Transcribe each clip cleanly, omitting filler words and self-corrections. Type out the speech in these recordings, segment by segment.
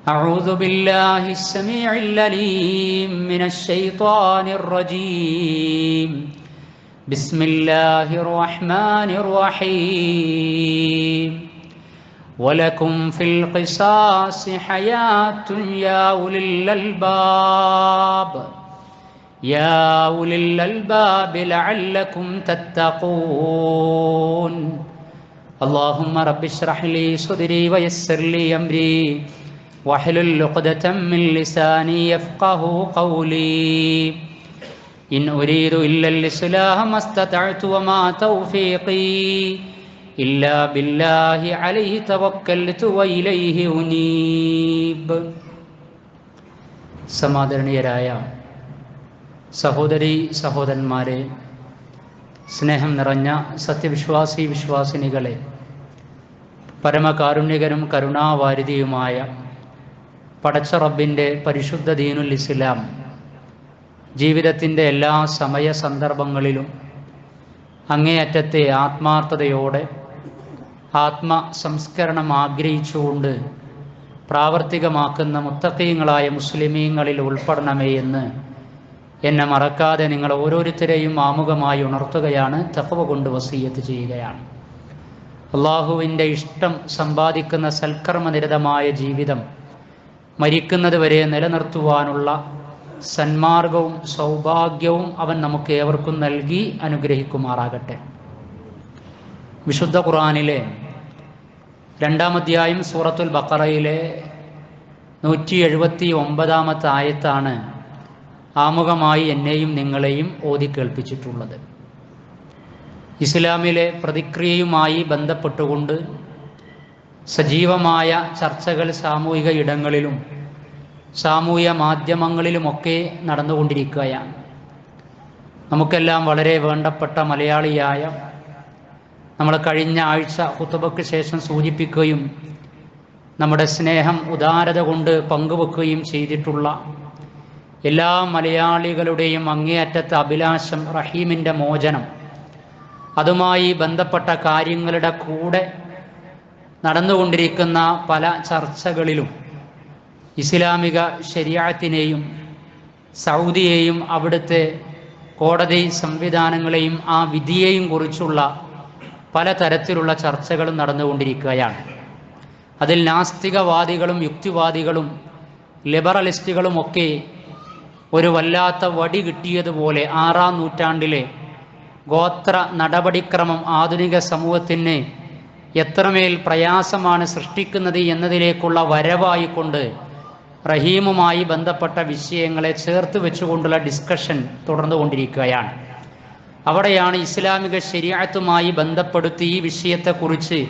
أعوذ بالله السميع العليم من الشيطان الرجيم بسم الله الرحمن الرحيم ولكم في القصاص حياة يا أولي الألباب لعلكم تتقون اللهم رب اشرح لي صدري ويسر لي أمري واحلل عقدة من لساني يفقهوا قولي إن أريد إلا الإصلاح ما استطعت وما توفيقي إلا بالله عليه توكلت وإليه أنيب. സമാദരണീയരായ സഹോദരീ സഹോദരന്മാരെ, സ്നേഹം നിറഞ്ഞ സത്യവിശ്വാസി വിശ്വാസിനികളെ, പരമകാരുണ്യകരും കരുണാവാരിധിയുമായ പടച്ച റബ്ബിൻ്റെ പരിശുദ്ധ ദീനുൽ ഇസ്ലാം ജീവിതത്തിൻ്റെ എല്ലാ സമയ സന്ദർഭങ്ങളിലും അങ്ങേയറ്റത്തെ ആത്മാർത്ഥതയോടെ ആത്മസംസ്കരണം ആഗ്രഹിച്ചുകൊണ്ട് പ്രാവർത്തികമാക്കുന്ന മുത്തഖീങ്ങളായ മുസ്ലിമീങ്ങളിൽ ഉൾപ്പെടണമേ എന്ന് എന്നെ മറക്കാതെ നിങ്ങൾ ഓരോരുത്തരെയും ആമുഖമായി ഉണർത്തുകയാണ്, തഖ്വ കൊണ്ട് വസിയ്യത്ത് ചെയ്യുകയാണ്. അള്ളാഹുവിൻ്റെ ഇഷ്ടം സമ്പാദിക്കുന്ന സൽക്കർമ്മനിരതമായ ജീവിതം മരിക്കുന്നത് വരെ നിലനിർത്തുവാനുള്ള സന്മാർഗവും സൗഭാഗ്യവും അവൻ നമുക്ക് ഏവർക്കും നൽകി അനുഗ്രഹിക്കുമാറാകട്ടെ. വിശുദ്ധ ഖുർആനിലെ 2-ാം അധ്യായം സൂറത്തുൽ ബഖറയിലെ 179-ാമത്തെ ആയത്താണ് ആമുഖമായി എന്നെയും നിങ്ങളെയും ഓതി കേൾപ്പിച്ചിട്ടുള്ളത്. ഇസ്ലാമിലെ പ്രതിക്രിയയുമായി ബന്ധപ്പെട്ടുകൊണ്ട് സജീവമായ ചർച്ചകൾ സാമൂഹിക ഇടങ്ങളിലും സാമൂഹ്യ മാധ്യമങ്ങളിലുമൊക്കെ നടന്നുകൊണ്ടിരിക്കുകയാണ്. നമുക്കെല്ലാം വളരെ വേണ്ടപ്പെട്ട മലയാളിയായ, നമ്മൾ കഴിഞ്ഞ ആഴ്ച ഖുതുബയ്ക്ക് ശേഷം സൂചിപ്പിക്കുകയും നമ്മുടെ സ്നേഹം ഉദാരത കൊണ്ട് പങ്കുവെക്കുകയും ചെയ്തിട്ടുള്ള എല്ലാ മലയാളികളുടെയും അങ്ങേയറ്റത്തെ അഭിലാഷം റഹീമിൻ്റെ മോചനം, അതുമായി ബന്ധപ്പെട്ട കാര്യങ്ങളുടെ കൂടെ നടന്നുകൊണ്ടിരിക്കുന്ന പല ചർച്ചകളിലും ഇസ്ലാമിക ശരീഅത്തിനെയും സൗദിയെയും അവിടുത്തെ കോടതി സംവിധാനങ്ങളെയും ആ വിധിയെയും കുറിച്ചുള്ള പലതരത്തിലുള്ള ചർച്ചകളും നടന്നുകൊണ്ടിരിക്കുകയാണ്. അതിൽ നാസ്തികവാദികളും യുക്തിവാദികളും ലിബറലിസ്റ്റുകളുമൊക്കെ ഒരു വല്ലാത്ത വടി കിട്ടിയതുപോലെ 6-ാം നൂറ്റാണ്ടിലെ ഗോത്ര നടപടിക്രമം ആധുനിക സമൂഹത്തിന് എത്രമേൽ പ്രയാസമാണ് സൃഷ്ടിക്കുന്നത് എന്നതിലേക്കുള്ള വരവായിക്കൊണ്ട് റഹീമുമായി ബന്ധപ്പെട്ട വിഷയങ്ങളെ ചേർത്ത് വെച്ചുകൊണ്ടുള്ള ഡിസ്കഷൻ തുടർന്നുകൊണ്ടിരിക്കുകയാണ്. അവിടെയാണ് ഇസ്ലാമിക ശരീഅത്തുമായി ബന്ധപ്പെടുത്തി ഈ വിഷയത്തെക്കുറിച്ച്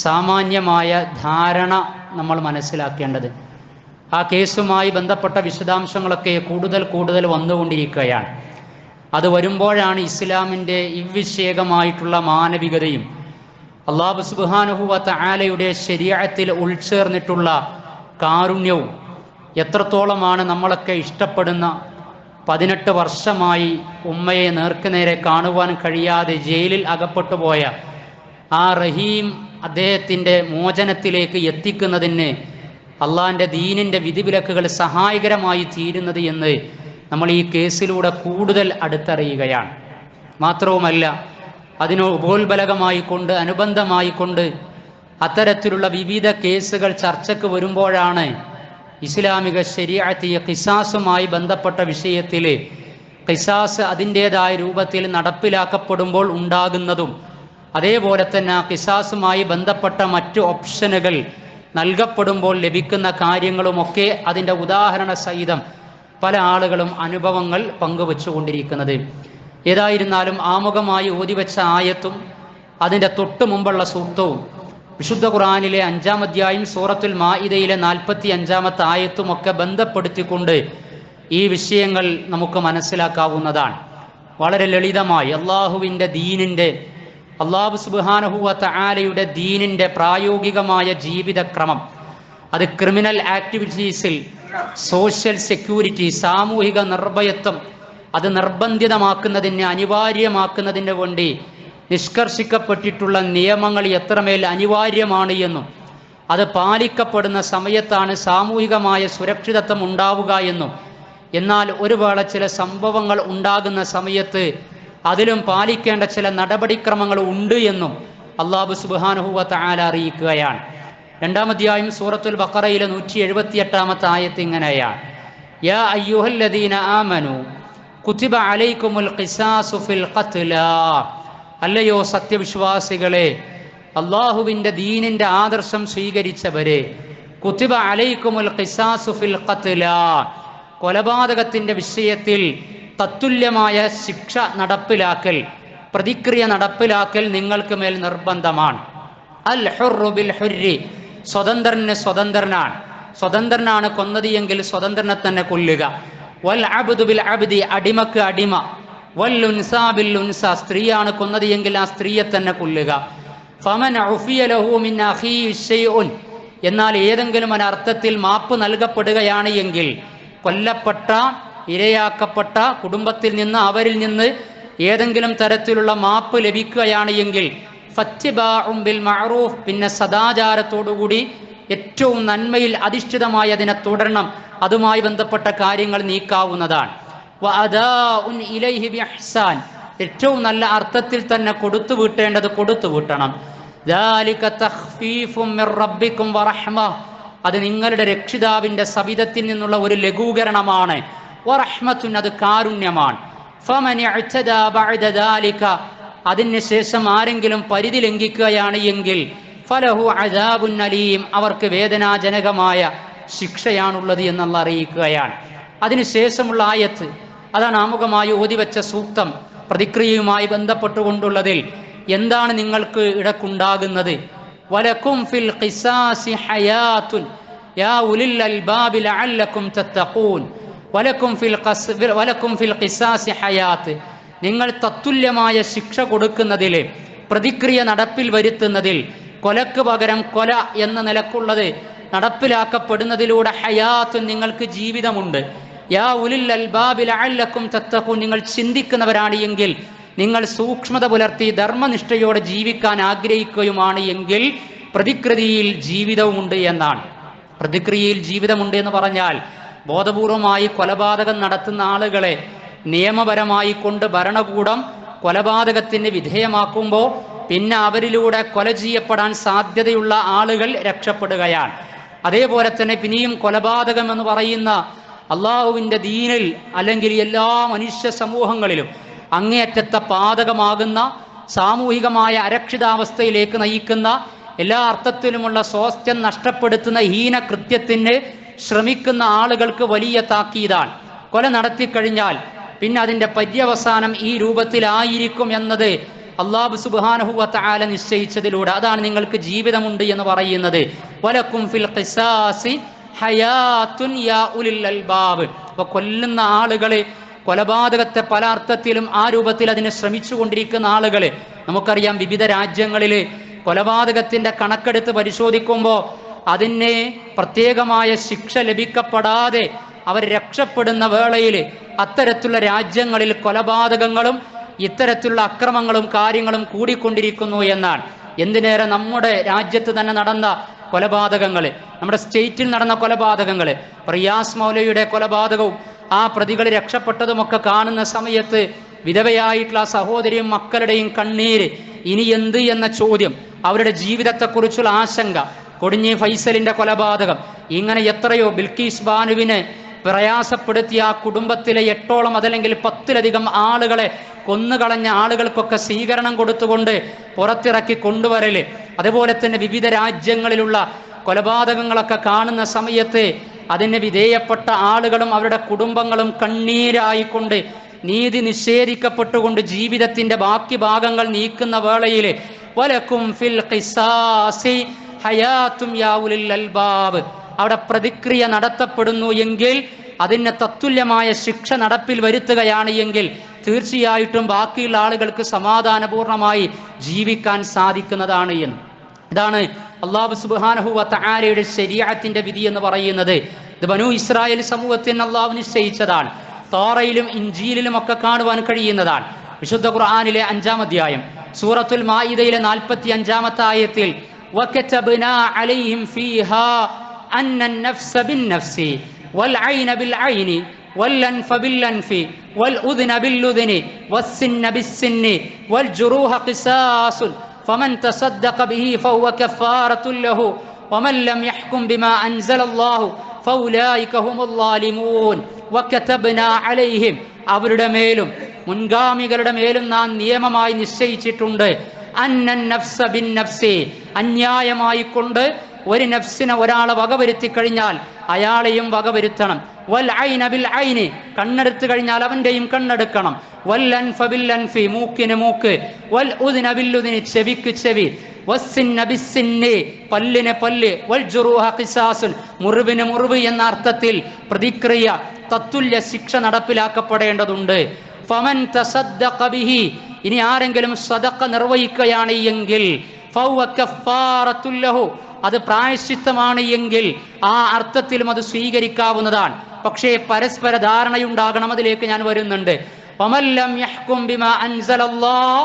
സാമാന്യമായ ധാരണ നമ്മൾ മനസ്സിലാക്കേണ്ടത്. ആ കേസുമായി ബന്ധപ്പെട്ട വിശദാംശങ്ങളൊക്കെ കൂടുതൽ വന്നുകൊണ്ടിരിക്കുകയാണ്. അത് വരുമ്പോഴാണ് ഇസ്ലാമിൻ്റെ ഇവ്വിഷയകമായിട്ടുള്ള മാനവികതയും അല്ലാഹു സുബ്ഹാനഹു വ തആലയുടെ ശരീഅത്തിൽ ഉൾച്ചേർന്നിട്ടുള്ള കാരുണ്യവും എത്രത്തോളമാണ് നമ്മളൊക്കെ ഇഷ്ടപ്പെടുന്ന 18 വർഷമായി ഉമ്മയെ നേർക്കുനേരെ കാണുവാൻ കഴിയാതെ ജയിലിൽ അകപ്പെട്ടു പോയ ആ റഹീം അദ്ദേഹത്തിൻ്റെ മോചനത്തിലേക്ക് എത്തിക്കുന്നതിന് അള്ളാഹിൻ്റെ ദീനിൻ്റെ വിധിവിലക്കുകൾ സഹായകരമായി തീരുന്നത് എന്ന് നമ്മൾ ഈ കേസിലൂടെ കൂടുതൽ അടുത്തറിയുകയാണ്. മാത്രവുമല്ല, അതിന് ഉപോത്ബലകമായിക്കൊണ്ട് അനുബന്ധമായിക്കൊണ്ട് അത്തരത്തിലുള്ള വിവിധ കേസുകൾ ചർച്ചയ്ക്ക് വരുമ്പോഴാണ് ഇസ്ലാമിക ശരീഅത്ത് ഖിസാസുമായി ബന്ധപ്പെട്ട വിഷയത്തിൽ ഖിസാസ് അതിൻ്റേതായ രൂപത്തിൽ നടപ്പിലാക്കപ്പെടുമ്പോൾ ഉണ്ടാകുന്നതും അതേപോലെ തന്നെ ഖിസാസുമായി ബന്ധപ്പെട്ട മറ്റു ഓപ്ഷനുകൾ നൽകപ്പെടുമ്പോൾ ലഭിക്കുന്ന കാര്യങ്ങളുമൊക്കെ അതിൻ്റെ ഉദാഹരണ സഹിതം പല ആളുകളും അനുഭവങ്ങൾ പങ്കുവെച്ചുകൊണ്ടിരിക്കുന്നത്. ഏതായിരുന്നാലും ആമുഖമായി ഓതിവെച്ച ആയത്തും അതിൻ്റെ തൊട്ടു മുമ്പുള്ള സൂക്തവും വിശുദ്ധ ഖുർആനിലെ 5-ാം അധ്യായം സൂറത്തുൽ മാഇദയിലെ 45-ാമത്തെ ആയത്തുമൊക്കെ ബന്ധപ്പെടുത്തിക്കൊണ്ട് ഈ വിഷയങ്ങൾ നമുക്ക് മനസ്സിലാക്കാവുന്നതാണ്. വളരെ ലളിതമായി അള്ളാഹുവിൻ്റെ ദീനിൻ്റെ, അള്ളാഹു സുബ്ഹാനഹു വ തആലയുടെ ദീനിൻ്റെ പ്രായോഗികമായ ജീവിതക്രമം, അത് ക്രിമിനൽ ആക്ടിവിറ്റീസിൽ സോഷ്യൽ സെക്യൂരിറ്റി, സാമൂഹിക നിർഭയത്വം അത് നിർബന്ധിതമാക്കുന്നതിന് അനിവാര്യമാക്കുന്നതിന് വേണ്ടി നിഷ്കർഷിക്കപ്പെട്ടിട്ടുള്ള നിയമങ്ങൾ എത്രമേൽ അനിവാര്യമാണ് എന്നും അത് പാലിക്കപ്പെടുന്ന സമയത്താണ് സാമൂഹികമായ സുരക്ഷിതത്വം ഉണ്ടാവുക എന്നും, എന്നാൽ ഒരു വേള ചില സംഭവങ്ങൾ ഉണ്ടാകുന്ന സമയത്ത് അതിലും പാലിക്കേണ്ട ചില നടപടിക്രമങ്ങൾ ഉണ്ട് എന്നും അല്ലാഹു സുബ്ഹാനഹു വ തആല അറിയിക്കുകയാണ്. രണ്ടാം അധ്യായം സൂറത്തുൽ ബഖറയിലെ 178-ാമത്തെ ആയത്ത് ഇങ്ങനെയാണ്: യാ അയ്യുഹല്ലദീന ആമനു കുതിബ അലൈക്കുമുൽ ഖിസാസു ഫിൽ ഖത്ലാ. അല്ലയോ സത്യവിശ്വാസികളെ, അള്ളാഹുവിൻ്റെ ദീനിൻ്റെ ആദർശം സ്വീകരിച്ചവരെ, കുതിബ അലൈക്കുമുൽ ഖിസാസു ഫിൽ ഖത്ലാ, കൊലപാതകത്തിൻ്റെ വിഷയത്തിൽ തത്തുല്യമായ ശിക്ഷ നടപ്പിലാക്കൽ, പ്രതിക്രിയ നടപ്പിലാക്കൽ നിങ്ങൾക്ക് മേൽ നിർബന്ധമാണ്. അൽ ഹുർറു ബിൽ ഹുർരി, സ്വതന്ത്രന് സ്വതന്ത്രനാണ്, സ്വതന്ത്രനാണ് കൊന്നത് എങ്കിൽ സ്വതന്ത്രനെ തന്നെ കൊല്ലുക. വൽ അബ്ദു ബിൽ അബ്ദി, അടിമക്ക് അടിമ. വൽ ഉൻസാ ബിൽ ഉൻസാ, സ്ത്രീയാണ് കൊന്നത് എങ്കിൽ ആ സ്ത്രീയെ തന്നെ കൊല്ലുക. ഫമൻ ഉഫിയ ലഹു മിൻ അഖീഹി ശൈഉൻ, എന്നാൽ ഏതെങ്കിലും ഒരർത്ഥത്തിൽ മാപ്പ് നൽകപ്പെടുകയാണ് എങ്കിൽ, കൊല്ലപ്പെട്ട ഇരയാക്കപ്പെട്ട കുടുംബത്തിൽ നിന്ന് അവരിൽ നിന്ന് ഏതെങ്കിലും തരത്തിലുള്ള മാപ്പ് ലഭിക്കുകയാണ് എങ്കിൽ, ഫത്തിബാഉം ബിൽ മഅറൂഫ്, പിന്നെ സദാചാരത്തോടുകൂടി ഏറ്റവും നന്മയിൽ അധിഷ്ഠിതമായി അതിനെ തുടരണം. അതുമായി ബന്ധപ്പെട്ട കാര്യങ്ങൾ നീക്കാവുന്നതാണ്. വഅദാഉൻ ഇലൈഹി ബിഇഹ്സാൻ, ഏറ്റവും നല്ല അർത്ഥത്തിൽ തന്നെ കൊടുത്തു വീട്ടേണ്ടത് കൊടുത്തു വീട്ടണം. ദാലിക തഖ്ഫീഫും മിർ റബ്ബിക്കും വറഹ്മ, അത് നിങ്ങളുടെ രക്ഷിതാവിൻ്റെ സവിധത്തിൽ നിന്നുള്ള ഒരു ലഘൂകരണമാണ്. വറഹ്മത്തുൻ, അത് കാരുണ്യമാണ്. ഫമൻ ഇഅ്തദാ ബഅദ ദാലിക, അതിന് ശേഷം ആരെങ്കിലും പരിധി ലംഘിക്കുകയാണ് എങ്കിൽ, ഫലഹു അദാബുൻ അലീം, അവർക്ക് വേദനാജനകമായ ശിക്ഷയാണുള്ളത് എന്നുള്ള അറിയിക്കുകയാണ്. അതിനുശേഷമുള്ള ആയത്ത്, അതാണ് ആമുഖമായി ഓതിവെച്ച സൂക്തം. പ്രതിക്രിയയുമായി ബന്ധപ്പെട്ടുകൊണ്ടുള്ളതിൽ എന്താണ് നിങ്ങൾക്ക് ഇടക്കുണ്ടാകുന്നത്? വലക്കും ഫിൽ ഖിസാസി ഹയാത്തുൻ യാ ഉലിൽ അൽബാബി ലഅല്ലക്കും തത്തഖൂൻ. വലക്കും ഫിൽ ഖിസാസി ഹയാത്ത്, നിങ്ങൾ തത്തുല്യമായ ശിക്ഷ കൊടുക്കുന്നതിൽ, പ്രതിക്രിയ നടപ്പിൽ വരുത്തുന്നതിൽ, കൊലക്ക് പകരം കൊല എന്ന നിലക്കുള്ളത് നടപ്പിലാക്കപ്പെടുന്നതിലൂടെ ഹയാത്തുൻ, നിങ്ങൾക്ക് ജീവിതമുണ്ട്. യാ ഉലിൽ അൽബാബി ലഅല്ലക്കും തത്തഖൂൻ, നിങ്ങൾ ചിന്തിക്കുന്നവരാണ് എങ്കിൽ, നിങ്ങൾ സൂക്ഷ്മത പുലർത്തി ധർമ്മനിഷ്ഠയോടെ ജീവിക്കാൻ ആഗ്രഹിക്കുകയുമാണ് എങ്കിൽ പ്രതിക്രിയയിൽ ജീവിതവുമുണ്ട് എന്നാണ്. പ്രതിക്രിയയിൽ ജീവിതമുണ്ട് എന്ന് പറഞ്ഞാൽ ബോധപൂർവമായി കൊലപാതകം നടത്തുന്ന ആളുകളെ നിയമപരമായി കൊണ്ട് ഭരണകൂടം കൊലപാതകത്തിന് വിധേയമാക്കുമ്പോൾ പിന്നെ അവരിലൂടെ കൊല ചെയ്യപ്പെടാൻ സാധ്യതയുള്ള ആളുകൾ രക്ഷപ്പെടുകയാണ്. അതേപോലെ തന്നെ പിന്നെയും കൊലപാതകം എന്ന് പറയുന്ന അള്ളാഹുവിൻ്റെ ദീനിൽ അല്ലെങ്കിൽ എല്ലാ മനുഷ്യ സമൂഹങ്ങളിലും അങ്ങേയറ്റത്തെ പാതകമാകുന്ന, സാമൂഹികമായ അരക്ഷിതാവസ്ഥയിലേക്ക് നയിക്കുന്ന, എല്ലാ അർത്ഥത്തിലുമുള്ള സ്വാസ്ഥ്യം നഷ്ടപ്പെടുത്തുന്ന ഹീനകൃത്യത്തിന് ശ്രമിക്കുന്ന ആളുകൾക്ക് വലിയ താക്കീതാണ്. കൊല നടത്തിക്കഴിഞ്ഞാൽ പിന്നെ അതിൻ്റെ പര്യവസാനം ഈ രൂപത്തിലായിരിക്കും എന്നത് അല്ലാഹു സുബ്ഹാനഹു വ തആല നിശ്ചയിച്ചതിലൂടെ, അതാണ് നിങ്ങൾക്ക് ജീവിതമുണ്ട് എന്ന് പറയുന്നത്. വലക്കും ഫിൽ ഖിസാസി ഹയാത്തുൻ യാ ഉലിൽ അൽബാബ്. അപ്പോൾ കൊല്ലുന്ന ആളുകളെ, കൊലപാതകത്തെ പല അർത്ഥത്തിലും ആ രൂപത്തിൽ അതിനെ ശ്രമിച്ചുകൊണ്ടിരിക്കുന്ന ആളുകളെ നമുക്കറിയാം. വിവിധ രാജ്യങ്ങളിൽ കൊലപാതകത്തിൻ്റെ കണക്കെടുത്ത് പരിശോധിക്കുമ്പോൾ അതിന് പ്രത്യേകമായ ശിക്ഷ ലഭിക്കപ്പെടാതെ അവർ രക്ഷപ്പെടുന്ന വേളയിൽ അത്തരത്തിലുള്ള രാജ്യങ്ങളിൽ കൊലപാതകങ്ങളും ഇത്തരത്തിലുള്ള അക്രമങ്ങളും കാര്യങ്ങളും കൂടിക്കൊണ്ടിരിക്കുന്നു എന്നാണ്. എന്തിനേറെ നമ്മുടെ രാജ്യത്ത് തന്നെ നടന്ന കൊലപാതകങ്ങൾ, നമ്മുടെ സ്റ്റേറ്റിൽ നടന്ന കൊലപാതകങ്ങൾ, റിയാസ് മൗലയുടെ കൊലപാതകവും ആ പ്രതികൾ രക്ഷപ്പെട്ടതുമൊക്കെ കാണുന്ന സമയത്ത് വിധവയായിട്ടുള്ള സഹോദരിയും മക്കളുടെയും കണ്ണീര്, ഇനി എന്ത് എന്ന ചോദ്യം, അവരുടെ ജീവിതത്തെക്കുറിച്ചുള്ള ആശങ്ക, കൊടിഞ്ഞി ഫൈസലിന്റെ കൊലപാതകം, ഇങ്ങനെ എത്രയോ ബിൽക്കീസ് ബാനുവിനെ പ്രയാസപ്പെടുത്തിയ ആ കുടുംബത്തിലെ 8ഓളം അതല്ലെങ്കിൽ 10ലധികം ആളുകളെ കൊന്നുകളഞ്ഞ ആളുകൾക്കൊക്കെ സ്വീകരണം കൊടുത്തുകൊണ്ട് പുറത്തിറക്കി കൊണ്ടുവരല്, അതുപോലെ തന്നെ വിവിധ രാജ്യങ്ങളിലുള്ള കൊലപാതകങ്ങളൊക്കെ കാണുന്ന സമയത്ത് അതിന് വിധേയപ്പെട്ട ആളുകളും അവരുടെ കുടുംബങ്ങളും കണ്ണീരായിക്കൊണ്ട് നീതി നിഷേധിക്കപ്പെട്ടുകൊണ്ട് ജീവിതത്തിന്റെ ബാക്കി ഭാഗങ്ങൾ നീക്കുന്ന വേളയിൽ വലക്കും ഫിൽ ഖിസാസി ഹയാത്തും യാ ഉലിൽ അൽബാബ്, അവിടെ പ്രതിക്രിയ നടത്തപ്പെടുന്നു എങ്കിൽ, അതിന് തത്തുല്യമായ ശിക്ഷ നടപ്പിൽ വരുത്തുകയാണ് എങ്കിൽ തീർച്ചയായിട്ടും ബാക്കിയുള്ള ആളുകൾക്ക് സമാധാനപൂർണമായി ജീവിക്കാൻ സാധിക്കുന്നതാണ് എന്ന്. ഇതാണ് അല്ലാഹു സുബ്ഹാനഹു വ തആലയുടെ ശരീഅത്തിന്റെ വിധി എന്ന് പറയുന്നത്. ഇത് ബനൂ ഇസ്രായേൽ സമൂഹത്തിന് അല്ലാഹു നിശ്ചയിച്ചതാണ്. തൗറയിലും ഇൻജീലിലും ഒക്കെ കാണുവാൻ കഴിയുന്നതാണ്. വിശുദ്ധ ഖുർആനിലെ 5-ാം അധ്യായം സൂറത്തുൽ മാഇദയിലെ 45-ാമത്തെ ആയത്തിൽ وكتبنا عليهم فيها أن النفس بالنفس والعين بالعين والأنف بالأنف والأذن بالأذن والسن بالسن والجروح قصاص فمن تصدق به فهو كفارة له ومن لم يحكم بما أنزل الله فأولئك هم الظالمون وكتبنا عليهم അവരുടെ മേലും മുൻഗാമികളുടെ മേലും നാം നിയമമായി നിശ്ചയിച്ചിട്ടുണ്ട് അന്നൻ നഫ്സ ബിൻ നഫ്സി അന്യായമായി കൊണ്ട് ഒരു നഫ്സിനെ ഒരാളെ വകവരുത്തി കഴിഞ്ഞാൽ അയാളെയും വകവരുത്തണം വൽ ഐന ബിൽ ഐനി കണ്ണെടുത്തു കഴിഞ്ഞാൽ അവന്റെയും കണ്ണെടുക്കണം വൽ അൻഫ ബിൽ അൻഫി മൂക്കിന് മൂക്ക് വൽ ഉദ്ന ബിൽ ഉദ്നി ചെവിക്ക് ചെവി വസ്സിന്ന ബിസ്സിന്നി പല്ലിന് പല്ല് വൽ ജുറൂഹ ഖിസാസുൻ മുറിവിന് മുറിവ് എന്ന അർത്ഥത്തിൽ പ്രതിക്രിയ തത്തുല്യ ശിക്ഷ നടപ്പിലാക്കപ്പെടേണ്ടതുണ്ട് ഫമൻ തസദ്ദഖ ബിഹി ഇനി ആരെങ്കിലും സദഖ നിർവഹിക്കുകയാണ് എങ്കിൽ ഫഹുവ കഫാറത്തുൽ ലഹു അത് പ്രായശ്ചിത്തമാണ് എങ്കിൽ ആ അർത്ഥത്തിലും അത് സ്വീകരിക്കാവുന്നതാണ്. പക്ഷേ പരസ്പര ധാരണയുണ്ടാകണം. അതിലേക്ക് ഞാൻ വരുന്നുണ്ട്. വമല്ലം യഹ്കും ബിമാ അൻസലല്ലാഹ്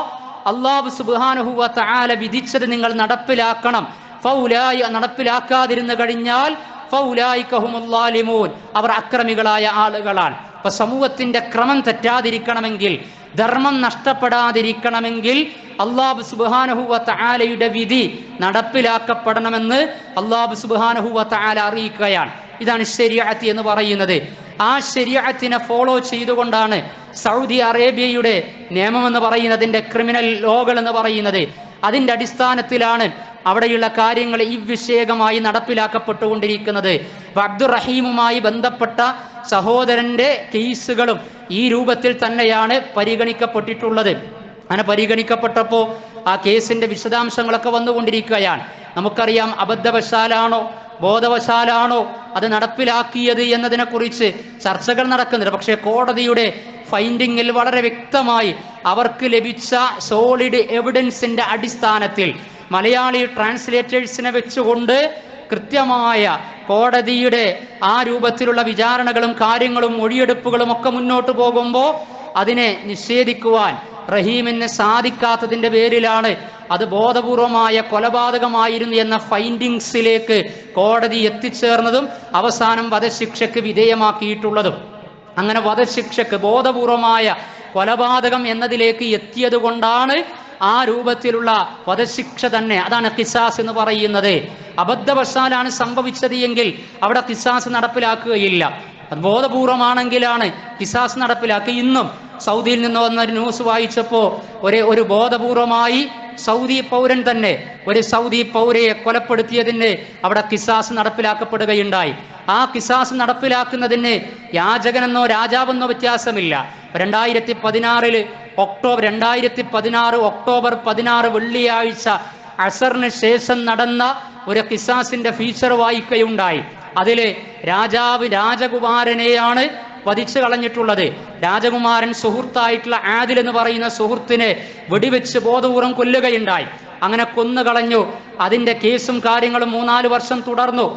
അല്ലാഹു സുബ്ഹാനഹു വ തആല വിധിച്ചത് നിങ്ങൾ നടപ്പിലാക്കണം. ഫൗലായി നടപ്പിലാക്കാതിരുന്നു കഴിഞ്ഞാൽ ഫൗലായിക ഹുമുൽ ളാലിമൂൻ അവർ അക്രമികളായ ആളുകളാണ്. അപ്പൊ സമൂഹത്തിന്റെ ക്രമം തെറ്റാതിരിക്കണമെങ്കിൽ, ധർമ്മം നഷ്ടപ്പെടാതിരിക്കണമെങ്കിൽ അല്ലാഹു സുബ്ഹാനഹു വ തആലയുടെ വിധി നടപ്പിലാക്കപ്പെടണമെന്ന് അല്ലാഹു സുബ്ഹാനഹു വ തആല അറിയിക്കുകയാണ്. ഇതാണ് ശരീഅത്ത് എന്ന് പറയുന്നത്. ആ ശരീഅത്തിനെ ഫോളോ ചെയ്തുകൊണ്ടാണ് സൗദി അറേബ്യയുടെ നിയമം എന്ന് പറയുന്നതിന്റെ ക്രിമിനൽ ലോകൾ എന്ന് പറയുന്നത്. അതിന്റെ അടിസ്ഥാനത്തിലാണ് അവിടെയുള്ള കാര്യങ്ങൾ ഈ വിഷയകമായി നടപ്പിലാക്കപ്പെട്ടുകൊണ്ടിരിക്കുന്നത്. അബ്ദുറഹീമുമായി ബന്ധപ്പെട്ട സഹോദരന്റെ കേസുകളും ഈ രൂപത്തിൽ തന്നെയാണ് പരിഗണിക്കപ്പെട്ടിട്ടുള്ളത്. അങ്ങനെ പരിഗണിക്കപ്പെട്ടപ്പോൾ ആ കേസിന്റെ വിശദാംശങ്ങളൊക്കെ വന്നുകൊണ്ടിരിക്കുകയാണ്. നമുക്കറിയാം, അബദ്ധവശാലാണോ ബോധവശാലാണോ അത് നടപ്പിലാക്കിയത് എന്നതിനെ കുറിച്ച് ചർച്ചകൾ നടക്കുന്നുണ്ട്. പക്ഷേ കോടതിയുടെ ഫൈൻഡിങ്ങിൽ വളരെ വ്യക്തമായി അവർക്ക് ലഭിച്ച സോളിഡ് എവിഡൻസിന്റെ അടിസ്ഥാനത്തിൽ മലയാളി ട്രാൻസ്ലേറ്റേഴ്സിനെ വെച്ചുകൊണ്ട് കൃത്യമായ കോടതിയുടെ ആ രൂപത്തിലുള്ള വിചാരണകളും കാര്യങ്ങളും മൊഴിയെടുപ്പുകളും ഒക്കെ മുന്നോട്ട് പോകുമ്പോൾ അതിനെ നിഷേധിക്കുവാൻ റഹീമിന് സാധിക്കാത്തതിന്റെ പേരിലാണ് അത് ബോധപൂർവമായ കൊലപാതകമായിരുന്നു എന്ന ഫൈൻഡിങ്സിലേക്ക് കോടതി എത്തിച്ചേർന്നതും അവസാനം വധശിക്ഷയ്ക്ക് വിധേയമാക്കിയിട്ടുള്ളതും. അങ്ങനെ വധശിക്ഷയ്ക്ക് ബോധപൂർവമായ കൊലപാതകം എന്നതിലേക്ക് എത്തിയത് കൊണ്ടാണ് ആ രൂപത്തിലുള്ള വധശിക്ഷ തന്നെ, അതാണ് ഖിസാസ് എന്ന് പറയുന്നത്. അബദ്ധവശാലാണ് സംഭവിച്ചത് എങ്കിൽ അവിടെ ഖിസാസ് നടപ്പിലാക്കുകയില്ല. അത് ബോധപൂർവമാണെങ്കിലാണ് ഖിസാസ് നടപ്പിലാക്കുക. ഇന്നും സൗദിയിൽ നിന്ന് വന്ന ഒരു ന്യൂസ് വായിച്ചപ്പോൾ ഒരു ബോധപൂർവമായി സൗദി പൗരൻ തന്നെ ഒരു സൗദി പൗരയെ കൊലപ്പെടുത്തിയതിന് അവിടെ ഖിസാസ് നടപ്പിലാക്കപ്പെടുകയുണ്ടായി. ആ ഖിസാസ് നടപ്പിലാക്കുന്നതിന് യാചകനെന്നോ രാജാവെന്നോ വ്യത്യാസമില്ല. 2016 ഒക്ടോബർ 16 വെള്ളിയാഴ്ച അസറിന് ശേഷം നടന്ന ഒരു ഖിസാസിന്റെ ഫീച്ചർ വായിക്കുകയുണ്ടായി. അതില് രാജകുമാരനെയാണ് വധിച്ചു കളഞ്ഞിട്ടുള്ളത്. രാജകുമാരൻ സുഹൃത്തായിട്ടുള്ള ആദിൽ എന്ന് പറയുന്ന സുഹൃത്തിനെ വെടിവെച്ച് ബോധപൂർവം കൊല്ലുകയുണ്ടായി. അങ്ങനെ കൊന്നുകളഞ്ഞു. അതിന്റെ കേസും കാര്യങ്ങളും 3-4 വർഷം തുടർന്നു.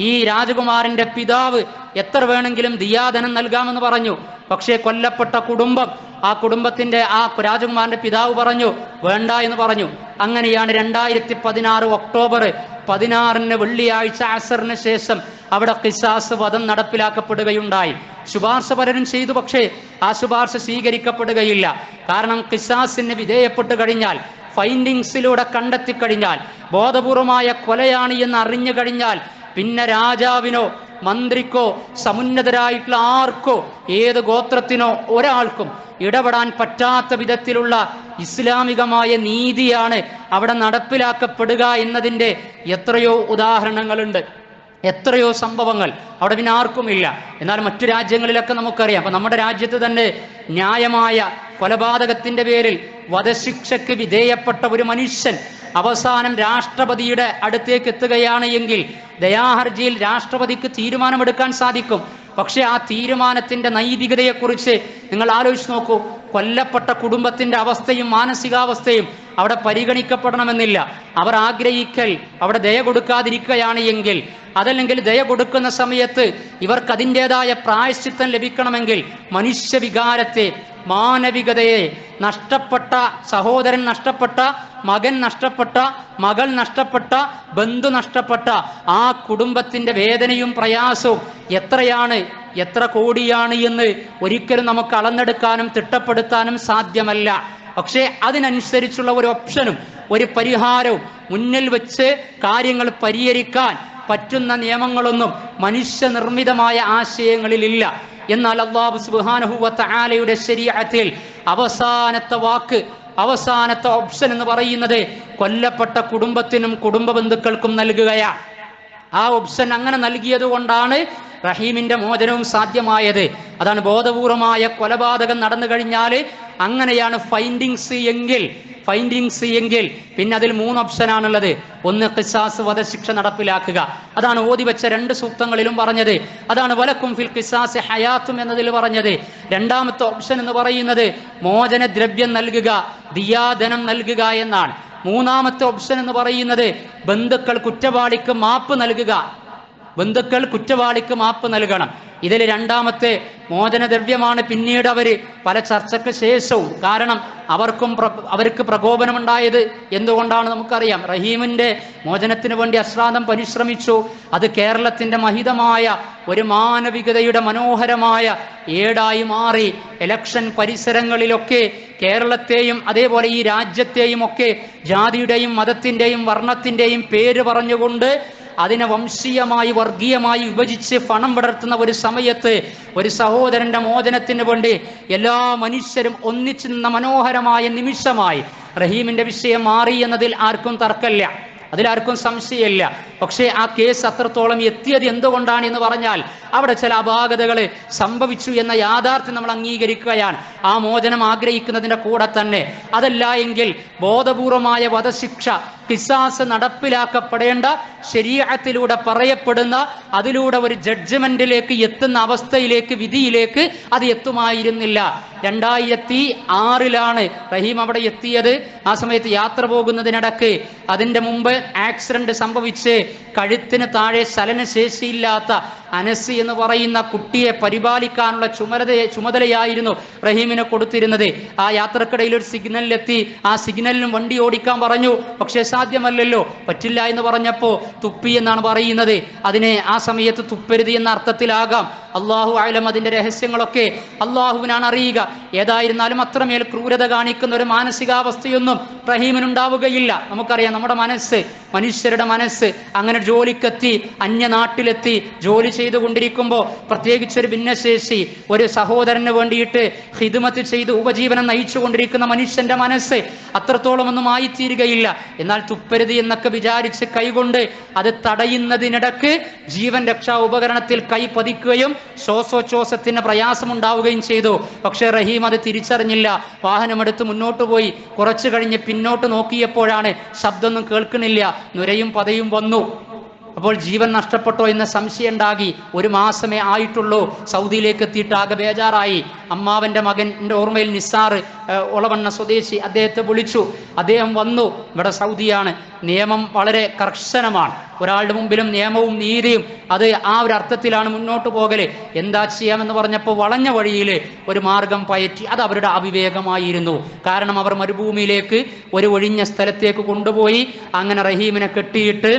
ഈ രാജകുമാരന്റെ പിതാവ് എത്ര വേണമെങ്കിലും ദിയാധനം നൽകാമെന്ന് പറഞ്ഞു. പക്ഷേ കൊല്ലപ്പെട്ട കുടുംബം, ആ കുടുംബത്തിന്റെ ആ രാജകുമാരന്റെ പിതാവ് പറഞ്ഞു വേണ്ട എന്ന് പറഞ്ഞു. അങ്ങനെയാണ് 2016 ഒക്ടോബർ 16 വെള്ളിയാഴ്ച അസറിന് ശേഷം അവിടെ ഖിസാസ് വധം നടപ്പിലാക്കപ്പെടുകയുണ്ടായി. ശുപാർശ പലരും ചെയ്തു, പക്ഷേ ആ ശുപാർശ സ്വീകരിക്കപ്പെടുകയില്ല. കാരണം ഖിസാസിന് വിധേയപ്പെട്ടു കഴിഞ്ഞാൽ, ഫൈൻഡിങ്സിലൂടെ കണ്ടെത്തിക്കഴിഞ്ഞാൽ, ബോധപൂർവമായ കൊലയാണ് എന്ന് അറിഞ്ഞു കഴിഞ്ഞാൽ പിന്നെ രാജാവിനോ മന്ത്രിക്കോ സമുന്നതരായിട്ടുള്ള ആർക്കോ ഏത് ഗോത്രത്തിനോ ഒരാൾക്കും ഇടപെടാൻ പറ്റാത്ത വിധത്തിലുള്ള ഇസ്ലാമികമായ നീതിയാണ് അവിടെ നടപ്പിലാക്കപ്പെടുക എന്നതിൻ്റെ എത്രയോ ഉദാഹരണങ്ങളുണ്ട്, എത്രയോ സംഭവങ്ങൾ അവിടെ പിന്നെ ആർക്കുമില്ല. എന്നാൽ മറ്റു രാജ്യങ്ങളിലൊക്കെ നമുക്കറിയാം. അപ്പൊ നമ്മുടെ രാജ്യത്ത് തന്നെ ന്യായമായ കൊലപാതകത്തിന്റെ പേരിൽ വധശിക്ഷയ്ക്ക് വിധേയപ്പെട്ട ഒരു മനുഷ്യൻ അവസാനം രാഷ്ട്രപതിയുടെ അടുത്തേക്ക് എത്തുകയാണ് എങ്കിൽ ദയാഹർജിയിൽ രാഷ്ട്രപതിക്ക് തീരുമാനമെടുക്കാൻ സാധിക്കും. പക്ഷെ ആ തീരുമാനത്തിന്റെ നൈതികതയെക്കുറിച്ച് നിങ്ങൾ ആലോചിച്ച് നോക്കൂ. കൊല്ലപ്പെട്ട കുടുംബത്തിന്റെ അവസ്ഥയും മാനസികാവസ്ഥയും അവിടെ പരിഗണിക്കപ്പെടണമെന്നില്ല. അവർ ആഗ്രഹിക്കൽ അവിടെ ദയ കൊടുക്കാതിരിക്കുകയാണ് എങ്കിൽ അതല്ലെങ്കിൽ ദയ കൊടുക്കുന്ന സമയത്ത് ഇവർക്ക് അതിൻ്റെതായ പ്രായശ്ചിത്തം ലഭിക്കണമെങ്കിൽ മനുഷ്യവികാരത്തെ, മാനവികതയെ, നഷ്ടപ്പെട്ട സഹോദരൻ നഷ്ടപ്പെട്ട, മകൻ നഷ്ടപ്പെട്ട, മകൾ നഷ്ടപ്പെട്ട, ബന്ധു നഷ്ടപ്പെട്ട ആ കുടുംബത്തിന്റെ വേദനയും പ്രയാസവും എത്രയാണ്, എത്ര കോടിയാണ് എന്ന് ഒരിക്കലും നമുക്ക് അളന്നെടുക്കാനും തിട്ടപ്പെടുത്താനും സാധ്യമല്ല. പക്ഷേ അതിനനുസരിച്ചുള്ള ഒരു ഓപ്ഷനും ഒരു പരിഹാരവും മുന്നിൽ വെച്ച് കാര്യങ്ങൾ പരിഹരിക്കാൻ പറ്റുന്ന നിയമങ്ങളൊന്നും മനുഷ്യനിർമ്മിതമായ ആശയങ്ങളിലില്ല. എന്നാൽ അല്ലാഹു സുബ്ഹാനഹു വ തആലയുടെ ശരീഅത്തിൽ അവസാനത്തെ വാക്ക്, അവസാനത്തെ ഓപ്ഷൻ എന്ന് പറയുന്നത് കൊല്ലപ്പെട്ട കുടുംബത്തിനും കുടുംബ ബന്ധുക്കൾക്കും നൽകുകയാണ്. ആ ഓപ്ഷൻ അങ്ങനെ നൽകിയത് കൊണ്ടാണ് റഹീമിന്റെ മോചനവും സാധ്യമായത്. അതാണ് ബോധപൂർവമായ കൊലപാതകം നടന്നു കഴിഞ്ഞാൽ അങ്ങനെയാണ് ഫൈൻഡിങ്സ് എങ്കിൽ പിന്നെ അതിൽ 3 ഓപ്ഷനാണുള്ളത്. ഒന്ന് ഖിസാസ്, വധശിക്ഷ നടപ്പിലാക്കുക. അതാണ് ഓതി വെച്ച 2 സൂക്തങ്ങളിലും പറഞ്ഞത്. അതാണ് വലക്കും ഫിൽ ഖിസാസ് ഹയാത്തും എന്നതിൽ പറഞ്ഞത്. രണ്ടാമത്തെ ഓപ്ഷൻ എന്ന് പറയുന്നത് മോചനദ്രവ്യം നൽകുക, ദിയാധനം നൽകുക എന്നാണ്. മൂന്നാമത്തെ ഓപ്ഷൻ എന്ന് പറയുന്നത് ബന്ധുക്കൾ കുറ്റവാളിക്ക് മാപ്പ് നൽകണം. ഇതിൽ രണ്ടാമത്തെ മോചനദ്രവ്യമാണ് പിന്നീട് പല ചർച്ചയ്ക്ക് ശേഷവും, കാരണം അവർക്ക് പ്രകോപനമുണ്ടായത് എന്തുകൊണ്ടാണ് നമുക്കറിയാം. റഹീമിന്റെ മോചനത്തിന് വേണ്ടി അശ്രാന്തം പരിശ്രമിച്ചു. അത് കേരളത്തിന്റെ മഹിതമായ ഒരു മാനവികതയുടെ മനോഹരമായ ഏടായി മാറി. ഇലക്ഷൻ പരിസരങ്ങളിലൊക്കെ കേരളത്തെയും അതേപോലെ ഈ രാജ്യത്തെയും ഒക്കെ ജാതിയുടെയും മതത്തിന്റെയും വർണ്ണത്തിന്റെയും പേര് പറഞ്ഞുകൊണ്ട് അതിനെ വംശീയമായി വർഗീയമായി വിഭജിച്ച് പണം പടർത്തുന്ന ഒരു സമയത്ത് ഒരു സഹോദരന്റെ മോചനത്തിന് വേണ്ടി എല്ലാ മനുഷ്യരും ഒന്നിച്ചു നിന്ന മനോഹരമായ നിമിഷമായി റഹീമിന്റെ വിഷയം മാറി എന്നതിൽ ആർക്കും തർക്കമില്ല, അതിലാർക്കും സംശയമില്ല. പക്ഷേ ആ കേസ് അത്രത്തോളം എത്തിയത് എന്തുകൊണ്ടാണ് എന്ന് പറഞ്ഞാൽ അവിടെ ചില അപാകതകൾ സംഭവിച്ചു എന്ന യാഥാർത്ഥ്യം നമ്മൾ അംഗീകരിക്കുകയാണ്, ആ മോചനം ആഗ്രഹിക്കുന്നതിൻ്റെ കൂടെ തന്നെ. അതല്ല എങ്കിൽ ബോധപൂർവമായ വധശിക്ഷ, ഖിസാസ് നടപ്പിലാക്കപ്പെടേണ്ട ശരീഅത്തിലൂടെ പറയപ്പെടുന്ന, അതിലൂടെ ഒരു ജഡ്ജ്മെന്റിലേക്ക് എത്തുന്ന അവസ്ഥയിലേക്ക്, വിധിയിലേക്ക് അത് എത്തുമായിരുന്നില്ല. 2006 റഹീം അവിടെ എത്തിയത്. ആ സമയത്ത് യാത്ര പോകുന്നതിനിടക്ക് അതിൻ്റെ മുമ്പ് ആക്സിഡന്റ് സംഭവിച്ച് കഴുത്തിന് താഴെ ചലനശേഷിയില്ലാത്ത അനസ് എന്ന് പറയുന്ന കുട്ടിയെ പരിപാലിക്കാനുള്ള ചുമതലയായിരുന്നു റഹീമിനെ കൊടുത്തിരുന്നത്. ആ യാത്രക്കിടയിൽ ഒരു സിഗ്നലിലെത്തി. ആ സിഗ്നലിനും വണ്ടി ഓടിക്കാൻ പറഞ്ഞു. പക്ഷേ സാധ്യമല്ലല്ലോ, പറ്റില്ല എന്ന് പറഞ്ഞപ്പോൾ തുപ്പി എന്നാണ് പറയുന്നത്. അതിനെ ആ സമയത്ത് തുപ്പരുത് എന്ന അർത്ഥത്തിലാകാം. അള്ളാഹു അഅലം, അതിന്റെ രഹസ്യങ്ങളൊക്കെ അള്ളാഹുവിനാണ് അറിയുക. ഏതായിരുന്നാലും അത്രമേൽ ക്രൂരത കാണിക്കുന്ന ഒരു മാനസികാവസ്ഥയൊന്നും റഹീമിനുണ്ടാവുകയില്ല. നമുക്കറിയാം, നമ്മുടെ മനസ്സ്, മനുഷ്യരുടെ മനസ്സ് അങ്ങനെ ജോലിക്കെത്തി, അന്യനാട്ടിലെത്തി ജോലി ചെയ്തുകൊണ്ടിരിക്കുമ്പോൾ, പ്രത്യേകിച്ച് ഒരു ഭിന്നശേഷി, ഒരു സഹോദരന് വേണ്ടിയിട്ട് ഖിദ്മത്ത് ചെയ്ത് ഉപജീവനം നയിച്ചു കൊണ്ടിരിക്കുന്ന മനുഷ്യന്റെ മനസ്സ് അത്രത്തോളം ഒന്നും ആയിത്തീരുകയില്ല. എന്നാൽ തുപ്പരുത് എന്നൊക്കെ വിചാരിച്ച് കൈകൊണ്ട് അത് തടയുന്നതിനിടക്ക് ജീവൻ രക്ഷാ ഉപകരണത്തിൽ കൈ പതിക്കുകയും ശ്വാസോച്ഛ്വാസത്തിന് പ്രയാസമുണ്ടാവുകയും ചെയ്തു. പക്ഷേ റഹീം അത് തിരിച്ചറിഞ്ഞില്ല. വാഹനമെടുത്ത് മുന്നോട്ട് പോയി. കുറച്ചു കഴിഞ്ഞ് പിന്നോട്ട് നോക്കിയപ്പോഴാണ് ശബ്ദമൊന്നും കേൾക്കണില്ല, നുരയും പതയും വന്നു. അപ്പോൾ ജീവൻ നഷ്ടപ്പെട്ടോ എന്ന സംശയം ഉണ്ടാകി. 1 മാസമേ ആയിട്ടുള്ളൂ. സൗദിയിലേക്ക് എത്തിയിട്ട് ആകെ ബേജാറായി. അമ്മാവന്റെ മകൻ്റെ ഓർമ്മയിൽ നിസാർ, ഒളവണ്ണ സ്വദേശി, അദ്ദേഹത്തെ വിളിച്ചു. അദ്ദേഹം വന്നു. ഇവിടെ സൗദിയാണ്, നിയമം വളരെ കർശനമാണ്. ഒരാളുടെ മുമ്പിലും നിയമവും നീതിയും അത് ആ ഒരു അർത്ഥത്തിലാണ് മുന്നോട്ട് പോകല്. എന്താ ചെയ്യാമെന്ന് പറഞ്ഞപ്പോൾ വളഞ്ഞ വഴിയിൽ ഒരു മാർഗം പയറ്റി. അത് അവരുടെ അവിവേകമായിരുന്നു. കാരണം അവർ മരുഭൂമിയിലേക്ക്, ഒരു ഒഴിഞ്ഞ സ്ഥലത്തേക്ക് കൊണ്ടുപോയി. അങ്ങനെ റഹീമിനെ കെട്ടിയിട്ട്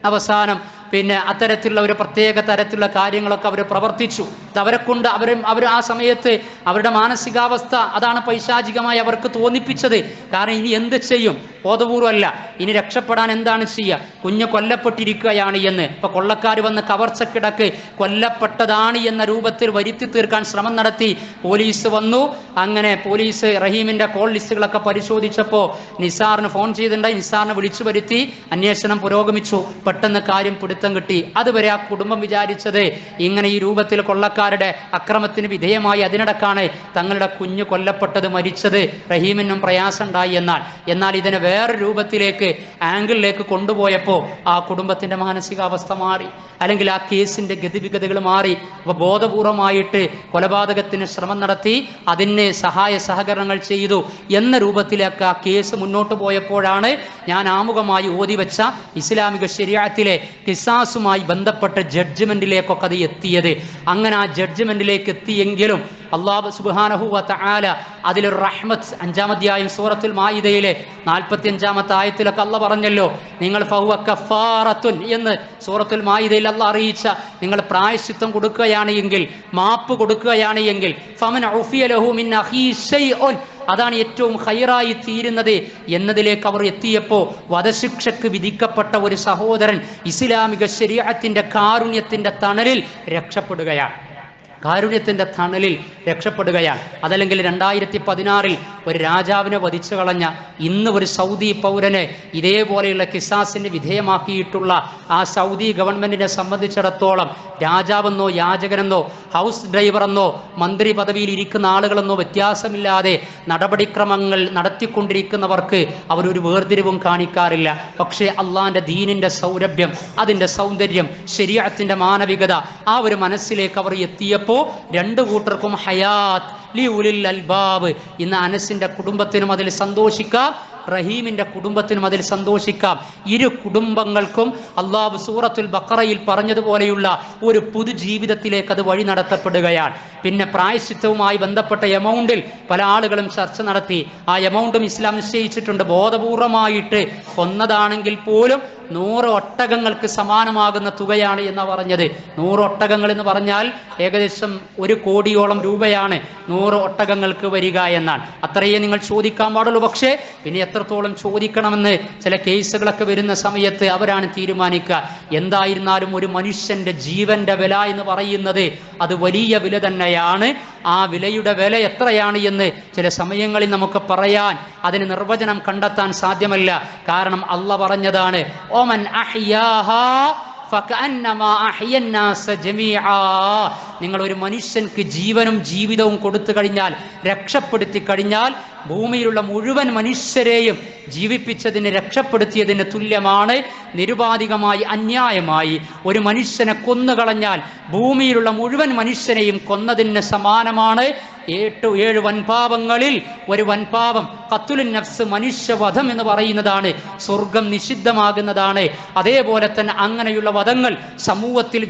അവസാനം പിന്നെ അത്തരത്തിലുള്ള ഒരു പ്രത്യേക തരത്തിലുള്ള കാര്യങ്ങളൊക്കെ അവർ പ്രവർത്തിച്ചു. അവരെ കൊണ്ട് അവർ ആ സമയത്ത് അവരുടെ മാനസികാവസ്ഥ അതാണ് പൈശാചികമായി അവർക്ക് തോന്നിപ്പിച്ചത്. കാരണം ഇനി എന്ത് ചെയ്യും, ബോധപൂർവമല്ല, ഇനി രക്ഷപ്പെടാൻ എന്താണ് ചെയ്യുക, കുഞ്ഞ് കൊല്ലപ്പെട്ടിരിക്കുകയാണ് എന്ന്. ഇപ്പൊ കൊള്ളക്കാർ വന്ന് കവർച്ചക്കിടക്ക് കൊല്ലപ്പെട്ടതാണ് എന്ന രൂപത്തിൽ വരുത്തി തീർക്കാൻ ശ്രമം നടത്തി. പോലീസ് വന്നു. അങ്ങനെ പോലീസ് റഹീമിന്റെ കോൾ ലിസ്റ്റുകളൊക്കെ പരിശോധിച്ചപ്പോൾ നിസാറിന് ഫോൺ ചെയ്തിട്ടുണ്ടായി. നിസാറിനെ വിളിച്ചു വരുത്തി. അന്വേഷണം പുരോഗമിച്ചു. പെട്ടെന്ന് കാര്യം കിട്ടി. അതുവരെ ആ കുടുംബം വിചാരിച്ചത് ഇങ്ങനെ ഈ രൂപത്തിൽ കൊള്ളക്കാരുടെ അക്രമത്തിന് വിധേയമായി അതിനിടക്കാണ് തങ്ങളുടെ കുഞ്ഞ് കൊല്ലപ്പെട്ടത്, മരിച്ചത്, റഹീമിനും പ്രയാസം ഉണ്ടായി എന്നാൽ ഇതിനെ വേറെ രൂപത്തിലേക്ക്, ആംഗിളിലേക്ക് കൊണ്ടുപോയപ്പോൾ ആ കുടുംബത്തിന്റെ മാനസികാവസ്ഥ മാറി, അല്ലെങ്കിൽ ആ കേസിന്റെ ഗതിവിഗതികൾ മാറി. അപ്പോൾ ബോധപൂർവമായിട്ട് കൊലപാതകത്തിന് ശ്രമം നടത്തി, അതിന് സഹായ സഹകരണങ്ങൾ ചെയ്തു എന്ന രൂപത്തിലേക്ക് ആ കേസ് മുന്നോട്ട് പോയപ്പോഴാണ് ഞാൻ ആമുഖമായി ഓതി വെച്ച ഇസ്ലാമിക ശരീഅത്തിലെ ഖിസാസ് ഖിസാസുമായി ബന്ധപ്പെട്ട ജഡ്ജ്മെന്റിലേക്കൊക്കെ അത് എത്തിയത്. അങ്ങനെ ആ ജഡ്ജ്മെന്റിലേക്ക് എത്തിയെങ്കിലും അല്ലാഹു സുബ്ഹാനഹു വ തആല അതിലൊരു റഹ്മത്ത് 5-ാം അധ്യായം സൂറത്തുൽ മാഇദയിലെ 45-ാമത്തെ ആയത്തിലൊക്കെ അല്ലാഹ് പറഞ്ഞല്ലോ, നിങ്ങൾ ഫഹുവ കഫാറത്തുൻ എന്ന് സൂറത്തുൽ മാഇദയിൽ അല്ലാഹ് അറിയിച്ച, നിങ്ങൾ പ്രായശ്ചിത്തം കൊടുക്കുകയാണ് എങ്കിൽ, മാപ്പ് കൊടുക്കുകയാണ് എങ്കിൽ, ഫമൻ ഉഫിയ ലഹു മിൻ അഖീ ശൈഉൻ, അതാണ് ഏറ്റവും ഖൈറായി തീരുന്നത് എന്നതിലേക്ക് അവർ എത്തിയപ്പോൾ വധശിക്ഷക്ക് വിധിക്കപ്പെട്ട ഒരു സഹോദരൻ ഇസ്ലാമിക ശരീഅത്തിന്റെ കാരുണ്യത്തിന്റെ തണലിൽ രക്ഷപ്പെടുകയാണ്. കാരുണ്യത്തിന്റെ തണലിൽ രക്ഷപ്പെടുകയാണ്. അതല്ലെങ്കിൽ 2016 ഒരു രാജാവിനെ വധിച്ചു കളഞ്ഞ, ഇന്ന് ഒരു സൗദി പൗരനെ ഇതേപോലെയുള്ള ഖിസാസിന് വിധേയമാക്കിയിട്ടുള്ള ആ സൗദി ഗവൺമെന്റിനെ സംബന്ധിച്ചിടത്തോളം രാജാവെന്നോ യാചകനെന്നോ ഹൗസ് ഡ്രൈവറെന്നോ മന്ത്രി പദവിയിൽ ഇരിക്കുന്ന ആളുകളെന്നോ വ്യത്യാസമില്ലാതെ നടപടിക്രമങ്ങൾ നടത്തിക്കൊണ്ടിരിക്കുന്നവർക്ക് അവരൊരു വേർതിരിവും കാണിക്കാറില്ല. പക്ഷേ അള്ളാന്റെ ദീനിന്റെ സൗരഭ്യം, അതിൻ്റെ സൗന്ദര്യം, ശരീഅത്തിന്റെ മാനവികത, ആ ഒരു മനസ്സിലേക്ക് അവർ എത്തിയപ്പോൾ രണ്ടു കൂട്ടർക്കും ഹയാത്ത് ലി ഉലിൽ അൽബാബ്. ഇന്ന് അനസിന്റെ കുടുംബത്തിനും അതിൽ സന്തോഷിക്കാം, റഹീമിന്റെ കുടുംബത്തിനും അതിൽ സന്തോഷിക്കാം. ഇരു കുടുംബങ്ങൾക്കും അല്ലാഹു സൂറത്തുൽ ബഖറയിൽ പറഞ്ഞതുപോലെയുള്ള ഒരു പുതുജീവിതത്തിലേക്ക് അത് വഴി നടത്തപ്പെടുകയാണ്. പിന്നെ പ്രായശ്ചിത്തവുമായി ബന്ധപ്പെട്ട എമൗണ്ടിൽ പല ആളുകളും ചർച്ച നടത്തി. ആ എമൗണ്ടും ഇസ്ലാം നിശ്ചയിച്ചിട്ടുണ്ട്. ബോധപൂർവമായിട്ട് കൊന്നതാണെങ്കിൽ പോലും 100 ഒട്ടകങ്ങൾക്ക് സമാനമാകുന്ന തുകയാണ് എന്ന് പറഞ്ഞത്. 100 ഒട്ടകങ്ങൾ എന്ന് പറഞ്ഞാൽ ഏകദേശം 1 കോടിയോളം രൂപയാണ് 100 ഒട്ടകങ്ങൾക്ക് വരിക എന്നാണ്. അത്രയേ നിങ്ങൾ ചോദിക്കാൻ പാടുള്ളൂ. പക്ഷേ പിന്നെ എത്രത്തോളം ചോദിക്കണമെന്ന് ചില കേസുകളൊക്കെ വരുന്ന സമയത്ത് അവരാണ് തീരുമാനിക്കുക. എന്തായിരുന്നാലും ഒരു മനുഷ്യന്റെ ജീവന്റെ വില എന്ന് പറയുന്നത് അത് വലിയ വില തന്നെയാണ്. ആ വിലയുടെ വില എത്രയാണ് എന്ന് ചില സമയങ്ങളിൽ നമുക്ക് പറയാൻ, അതിന് നിർവചനം കണ്ടെത്താൻ സാധ്യമല്ല. കാരണം അല്ലാഹ് പറഞ്ഞതാണ്, ഓമൻ അഹ്യാഹാ ഫകഅന്നമാ അഹ്യന്നാസ ജമീആ. നിങ്ങൾ ഒരു മനുഷ്യൻക്ക് ജീവനും ജീവിതവും കൊടുത്തു കഴിഞ്ഞാൽ, രക്ഷപ്പെടുത്തി കഴിഞ്ഞാൽ, ഭൂമിയിലുള്ള മുഴുവൻ മനുഷ്യരെയും ജീവിപ്പിച്ചതിന്, രക്ഷപ്പെടുത്തിയതിന് തുല്യമാണ്. നിരുപാധികമായി അന്യായമായി ഒരു മനുഷ്യനെ കൊന്നുകളഞ്ഞാൽ ഭൂമിയിലുള്ള മുഴുവൻ മനുഷ്യനെയും കൊന്നതിന് സമാനമാണ്. 7 വൻപാപങ്ങളിൽ ഒരു വൻപാപം ഖത്ലുൻ നഫ്സ്, മനുഷ്യവധം എന്ന് പറയുന്നതാണ്. സ്വർഗം നിഷിദ്ധമാകുന്നതാണ്. അതേപോലെ തന്നെ അങ്ങനെയുള്ള വധങ്ങൾ സമൂഹത്തിൽ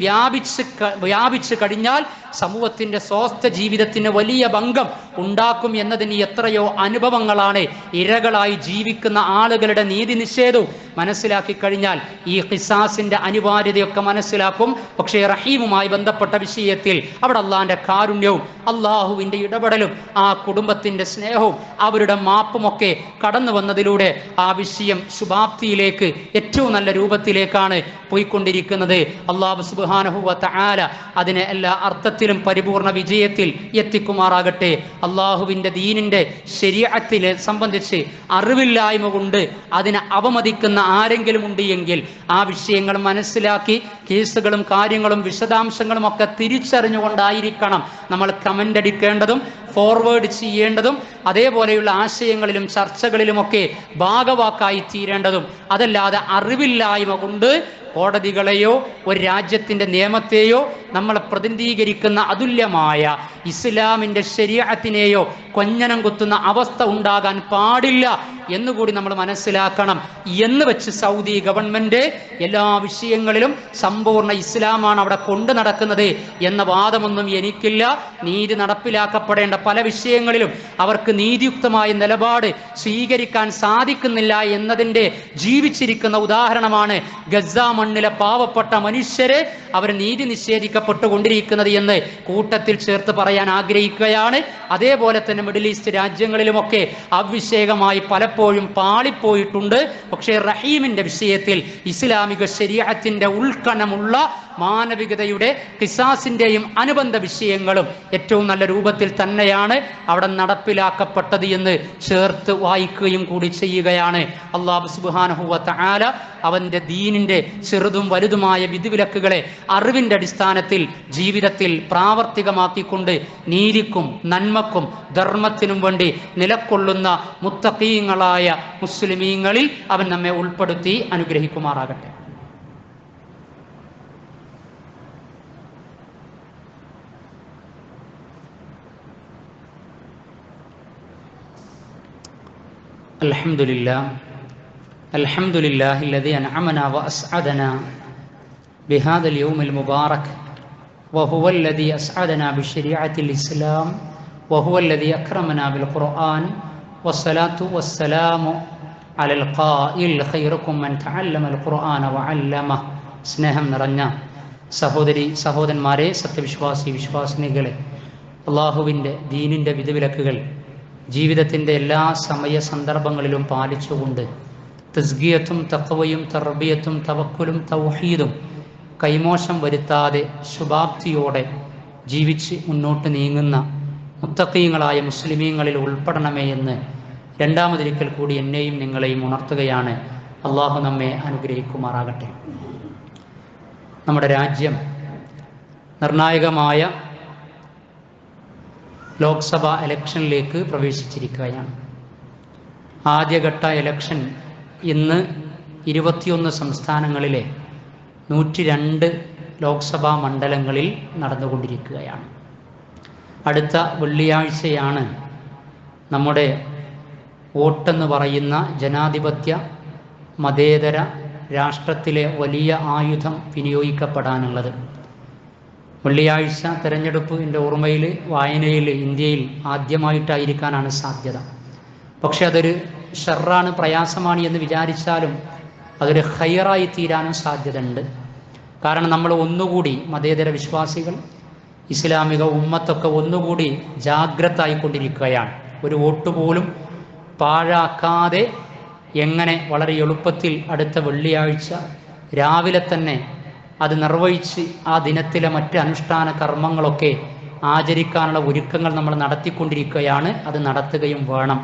വ്യാപിച്ച് കഴിഞ്ഞാൽ സമൂഹത്തിന്റെ സ്വസ്ഥ ജീവിതത്തിന് വലിയ ഭംഗം ഉണ്ടാക്കും എന്നതിന് എത്രയോ അനുഭവങ്ങളാണ്. ഇരകളായി ജീവിക്കുന്ന ആളുകളുടെ നീതി നിഷേധവും മനസ്സിലാക്കി കഴിഞ്ഞാൽ ഈ ഖിസാസിന്റെ അനിവാര്യതയൊക്കെ മനസ്സിലാക്കും. പക്ഷേ റഹീമുമായി ബന്ധപ്പെട്ട വിഷയത്തിൽ അവിടെ അള്ളാന്റെ കാരുണ്യവും അള്ളാഹുവിന്റെ ഇടപെടലും ആ കുടുംബത്തിന്റെ സ്നേഹവും അവരുടെ മാപ്പുമൊക്കെ കടന്നു വന്നതിലൂടെ ആ വിഷയം ശുഭാപ്തിയിലേക്ക് ഏറ്റവും നല്ല രൂപത്തിലേക്കാണ് പോയിക്കൊണ്ടിരിക്കുന്നത്. അല്ലാഹു സുബ്ഹാനഹു വ തആല അതിനെ എല്ലാ അർത്ഥത്തിലും പരിപൂർണ വിജയത്തിൽ എത്തിക്കുമാറാകട്ടെ. അള്ളാഹുവിന്റെ ദീനിന്റെ ശരീഅത്തിനെ സംബന്ധിച്ച് അറിവില്ലായ്മ കൊണ്ട് അതിനെ അവമതിക്കുന്ന ആരെങ്കിലും ഉണ്ട് എങ്കിൽ ആ വിഷയങ്ങൾ മനസ്സിലാക്കി കേസുകളും കാര്യങ്ങളും വിശദാംശങ്ങളും ഒക്കെ തിരിച്ചറിഞ്ഞുകൊണ്ടായിരിക്കണം നമ്മൾ കമന്റ് അടിക്കേണ്ടതും ഫോർവേഡ് ചെയ്യേണ്ടതും അതേപോലെയുള്ള ആശയങ്ങളിലും ചർച്ചകളിലുമൊക്കെ ഭാഗവാക്കായി തീരേണ്ടതും. അതല്ലാതെ അറിവില്ലായ്മ കൊണ്ട് കോടതികളെയോ ഒരു രാജ്യത്തിന്റെ നിയമത്തെയോ നമ്മളെ പ്രതിനിധീകരിക്കുന്ന അതുല്യമായ ഇസ്ലാമിന്റെ ശരീഅത്തിനെയോ കൊഞ്ഞനം കുത്തുന്ന അവസ്ഥ ഉണ്ടാകാൻ പാടില്ല എന്നുകൂടി നമ്മൾ മനസ്സിലാക്കണം. എന്ന് വെച്ച് സൗദി ഗവൺമെന്റ് എല്ലാ വിഷയങ്ങളിലും സമ്പൂർണ്ണ ഇസ്ലാമാണ് അവിടെ കൊണ്ടു നടക്കുന്നത് എന്ന വാദമൊന്നും എനിക്കില്ല. നീതി നടപ്പിലാക്കപ്പെടേണ്ട പല വിഷയങ്ങളിലും അവർക്ക് നീതിയുക്തമായ നിലപാട് സ്വീകരിക്കാൻ സാധിക്കുന്നില്ല എന്നതിൻ്റെ ജീവിച്ചിരിക്കുന്ന ഉദാഹരണമാണ് ഗസ മണ്ണിലെ പാവപ്പെട്ട മനുഷ്യരെ അവർ നീതി നിഷേധിക്കപ്പെട്ടുകൊണ്ടിരിക്കുന്നത് എന്ന് കൂട്ടത്തിൽ ചേർത്ത് പറയാൻ ആഗ്രഹിക്കുകയാണ്. അതേപോലെ തന്നെ മിഡിൽ ഈസ്റ്റ് രാജ്യങ്ങളിലുമൊക്കെ അവിഷേകമായി പലപ്പോഴും പാളിപ്പോയിട്ടുണ്ട്. പക്ഷേ റഹീമിന്റെ വിഷയത്തിൽ ഇസ്ലാമിക ശരീഅത്തിന്റെ ഉൾക്കണമുള്ള മാനവികതയുടെ ഖിസാസിന്റെയും അനുബന്ധ വിഷയങ്ങളും ഏറ്റവും നല്ല രൂപത്തിൽ തന്നെയാണ് അവിടെ നടപ്പിലാക്കപ്പെട്ടത് എന്ന് ചേർത്ത് വായിക്കുകയും കൂടി ചെയ്യുകയാണ്. അല്ലാഹു സുബ്ഹാനഹു വ തആല അവന്റെ ദീനിന്റെ ചെറുതും വലുതുമായ വിധിവിലക്കുകളെ അറിവിന്റെ അടിസ്ഥാനത്തിൽ ജീവിതത്തിൽ പ്രാവർത്തികമാക്കിക്കൊണ്ട് നീതിക്കും നന്മക്കും ധർമ്മത്തിനും വേണ്ടി നിലകൊള്ളുന്ന മുത്തഖീങ്ങളായ മുസ്ലിമീങ്ങളിൽ അവൻ നമ്മെ ഉൾപ്പെടുത്തി അനുഗ്രഹിക്കുമാറാകട്ടെ. الحمد لله الذي أنعمنا وأسعدنا بهذا اليوم المبارك وهو الذي أسعدنا بشريعة الإسلام وهو الذي أكرمنا بالقرآن والصلاة والسلام على القائل خيركم من تعلم القرآن وعلمه. സ്നേഹം നിറഞ്ഞ സഹോദരി സഹോദരന്മാരെ, സത്യവിശ്വാസി വിശ്വാസിനികളെ, അള്ളാഹുവിൻ്റെ ദീനിൻ്റെ വിധിവിലക്കുകൾ ജീവിതത്തിൻ്റെ എല്ലാ സമയ സന്ദർഭങ്ങളിലും പാലിച്ചുകൊണ്ട് തസ്കിയത്തും തഖ്വയും തർബിയത്തും തവക്കുലും തൗഹീദും കൈമോശം വരുത്താതെ ശുഭാപ്തിയോടെ ജീവിച്ച് മുന്നോട്ട് നീങ്ങുന്ന മുത്തഖീങ്ങളായ മുസ്ലിമീങ്ങളിൽ ഉൾപ്പെടണമേ എന്ന് രണ്ടാമതൊരിക്കൽ കൂടി എന്നെയും നിങ്ങളെയും ഉണർത്തുകയാണ്. അള്ളാഹു നമ്മെ അനുഗ്രഹിക്കുമാറാകട്ടെ. നമ്മുടെ രാജ്യം നിർണായകമായ ലോക്സഭാ ഇലക്ഷനിലേക്ക് പ്രവേശിച്ചിരിക്കുകയാണ്. ആദ്യഘട്ട ഇലക്ഷൻ ഇന്ന് 21 സംസ്ഥാനങ്ങളിലെ 102 ലോക്സഭാ മണ്ഡലങ്ങളിൽ നടന്നുകൊണ്ടിരിക്കുകയാണ്. അടുത്ത വെള്ളിയാഴ്ചയാണ് നമ്മുടെ വോട്ടെന്ന് പറയുന്ന ജനാധിപത്യ മതേതര രാഷ്ട്രത്തിലെ വലിയ ആയുധം വിനിയോഗിക്കപ്പെടാനുള്ളത്. വെള്ളിയാഴ്ച തെരഞ്ഞെടുപ്പ് എൻ്റെ ഓർമ്മയിൽ വായനയിൽ ഇന്ത്യയിൽ ആദ്യമായിട്ടായിരിക്കാനാണ് സാധ്യത. പക്ഷെ അതൊരു ഷർറാണ്, പ്രയാസമാണ് എന്ന് വിചാരിച്ചാലും അതൊരു ഖൈറായി തീരാനും സാധ്യതയുണ്ട്. കാരണം നമ്മൾ ഒന്നുകൂടി മതേതര വിശ്വാസികൾ, ഇസ്ലാമിക ഉമ്മത്തൊക്കെ ഒന്നുകൂടി ജാഗ്രത ആയിക്കൊണ്ടിരിക്കുകയാണ്. ഒരു വോട്ട് പോലും പാഴാക്കാതെ എങ്ങനെ വളരെ എളുപ്പത്തിൽ അടുത്ത വെള്ളിയാഴ്ച രാവിലെ തന്നെ അത് നിർവഹിച്ച് ആ ദിനത്തിലെ മറ്റ് അനുഷ്ഠാന കർമ്മങ്ങളൊക്കെ ആചരിക്കാനുള്ള ഒരുക്കങ്ങൾ നമ്മൾ നടത്തിക്കൊണ്ടിരിക്കുകയാണ്. അത് നടത്തുകയും വേണം.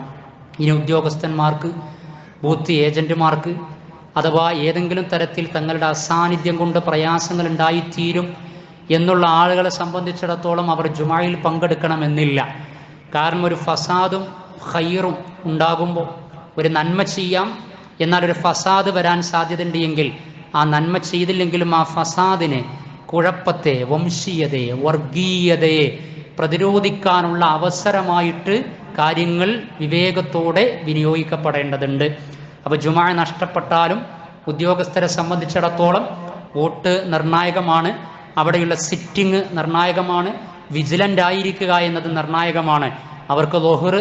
ഇനി ഉദ്യോഗസ്ഥന്മാർക്ക്, ബൂത്ത് ഏജന്റുമാർക്ക് അഥവാ ഏതെങ്കിലും തരത്തിൽ തങ്ങളുടെ അസാന്നിധ്യം കൊണ്ട് പ്രയാസങ്ങൾ ഉണ്ടായിത്തീരും എന്നുള്ള ആളുകളെ സംബന്ധിച്ചിടത്തോളം അവർ ജുമായിൽ പങ്കെടുക്കണമെന്നില്ല. കാരണം ഒരു ഫസാദും ഖൈറും ഉണ്ടാകുമ്പോൾ ഒരു നന്മ ചെയ്യാം, എന്നാൽ ഒരു ഫസാദ് വരാൻ സാധ്യതയുണ്ട് എങ്കിൽ ആ നന്മ ചെയ്തില്ലെങ്കിലും ആ ഫസാദിനെ, കുഴപ്പത്തെ, വംശീയതയെ, വർഗീയതയെ പ്രതിരോധിക്കാനുള്ള അവസരമായിട്ട് കാര്യങ്ങൾ വിവേകത്തോടെ വിനിയോഗിക്കപ്പെടേണ്ടതുണ്ട്. അപ്പോൾ ജുമാ നഷ്ടപ്പെട്ടാലും ഉദ്യോഗസ്ഥരെ സംബന്ധിച്ചിടത്തോളം വോട്ട് നിർണായകമാണ്, അവിടെയുള്ള സിറ്റിംഗ് നിർണായകമാണ്, വിജിലൻ്റ് ആയിരിക്കുക എന്നത് നിർണായകമാണ്. അവർക്ക് ളുഹ്ർ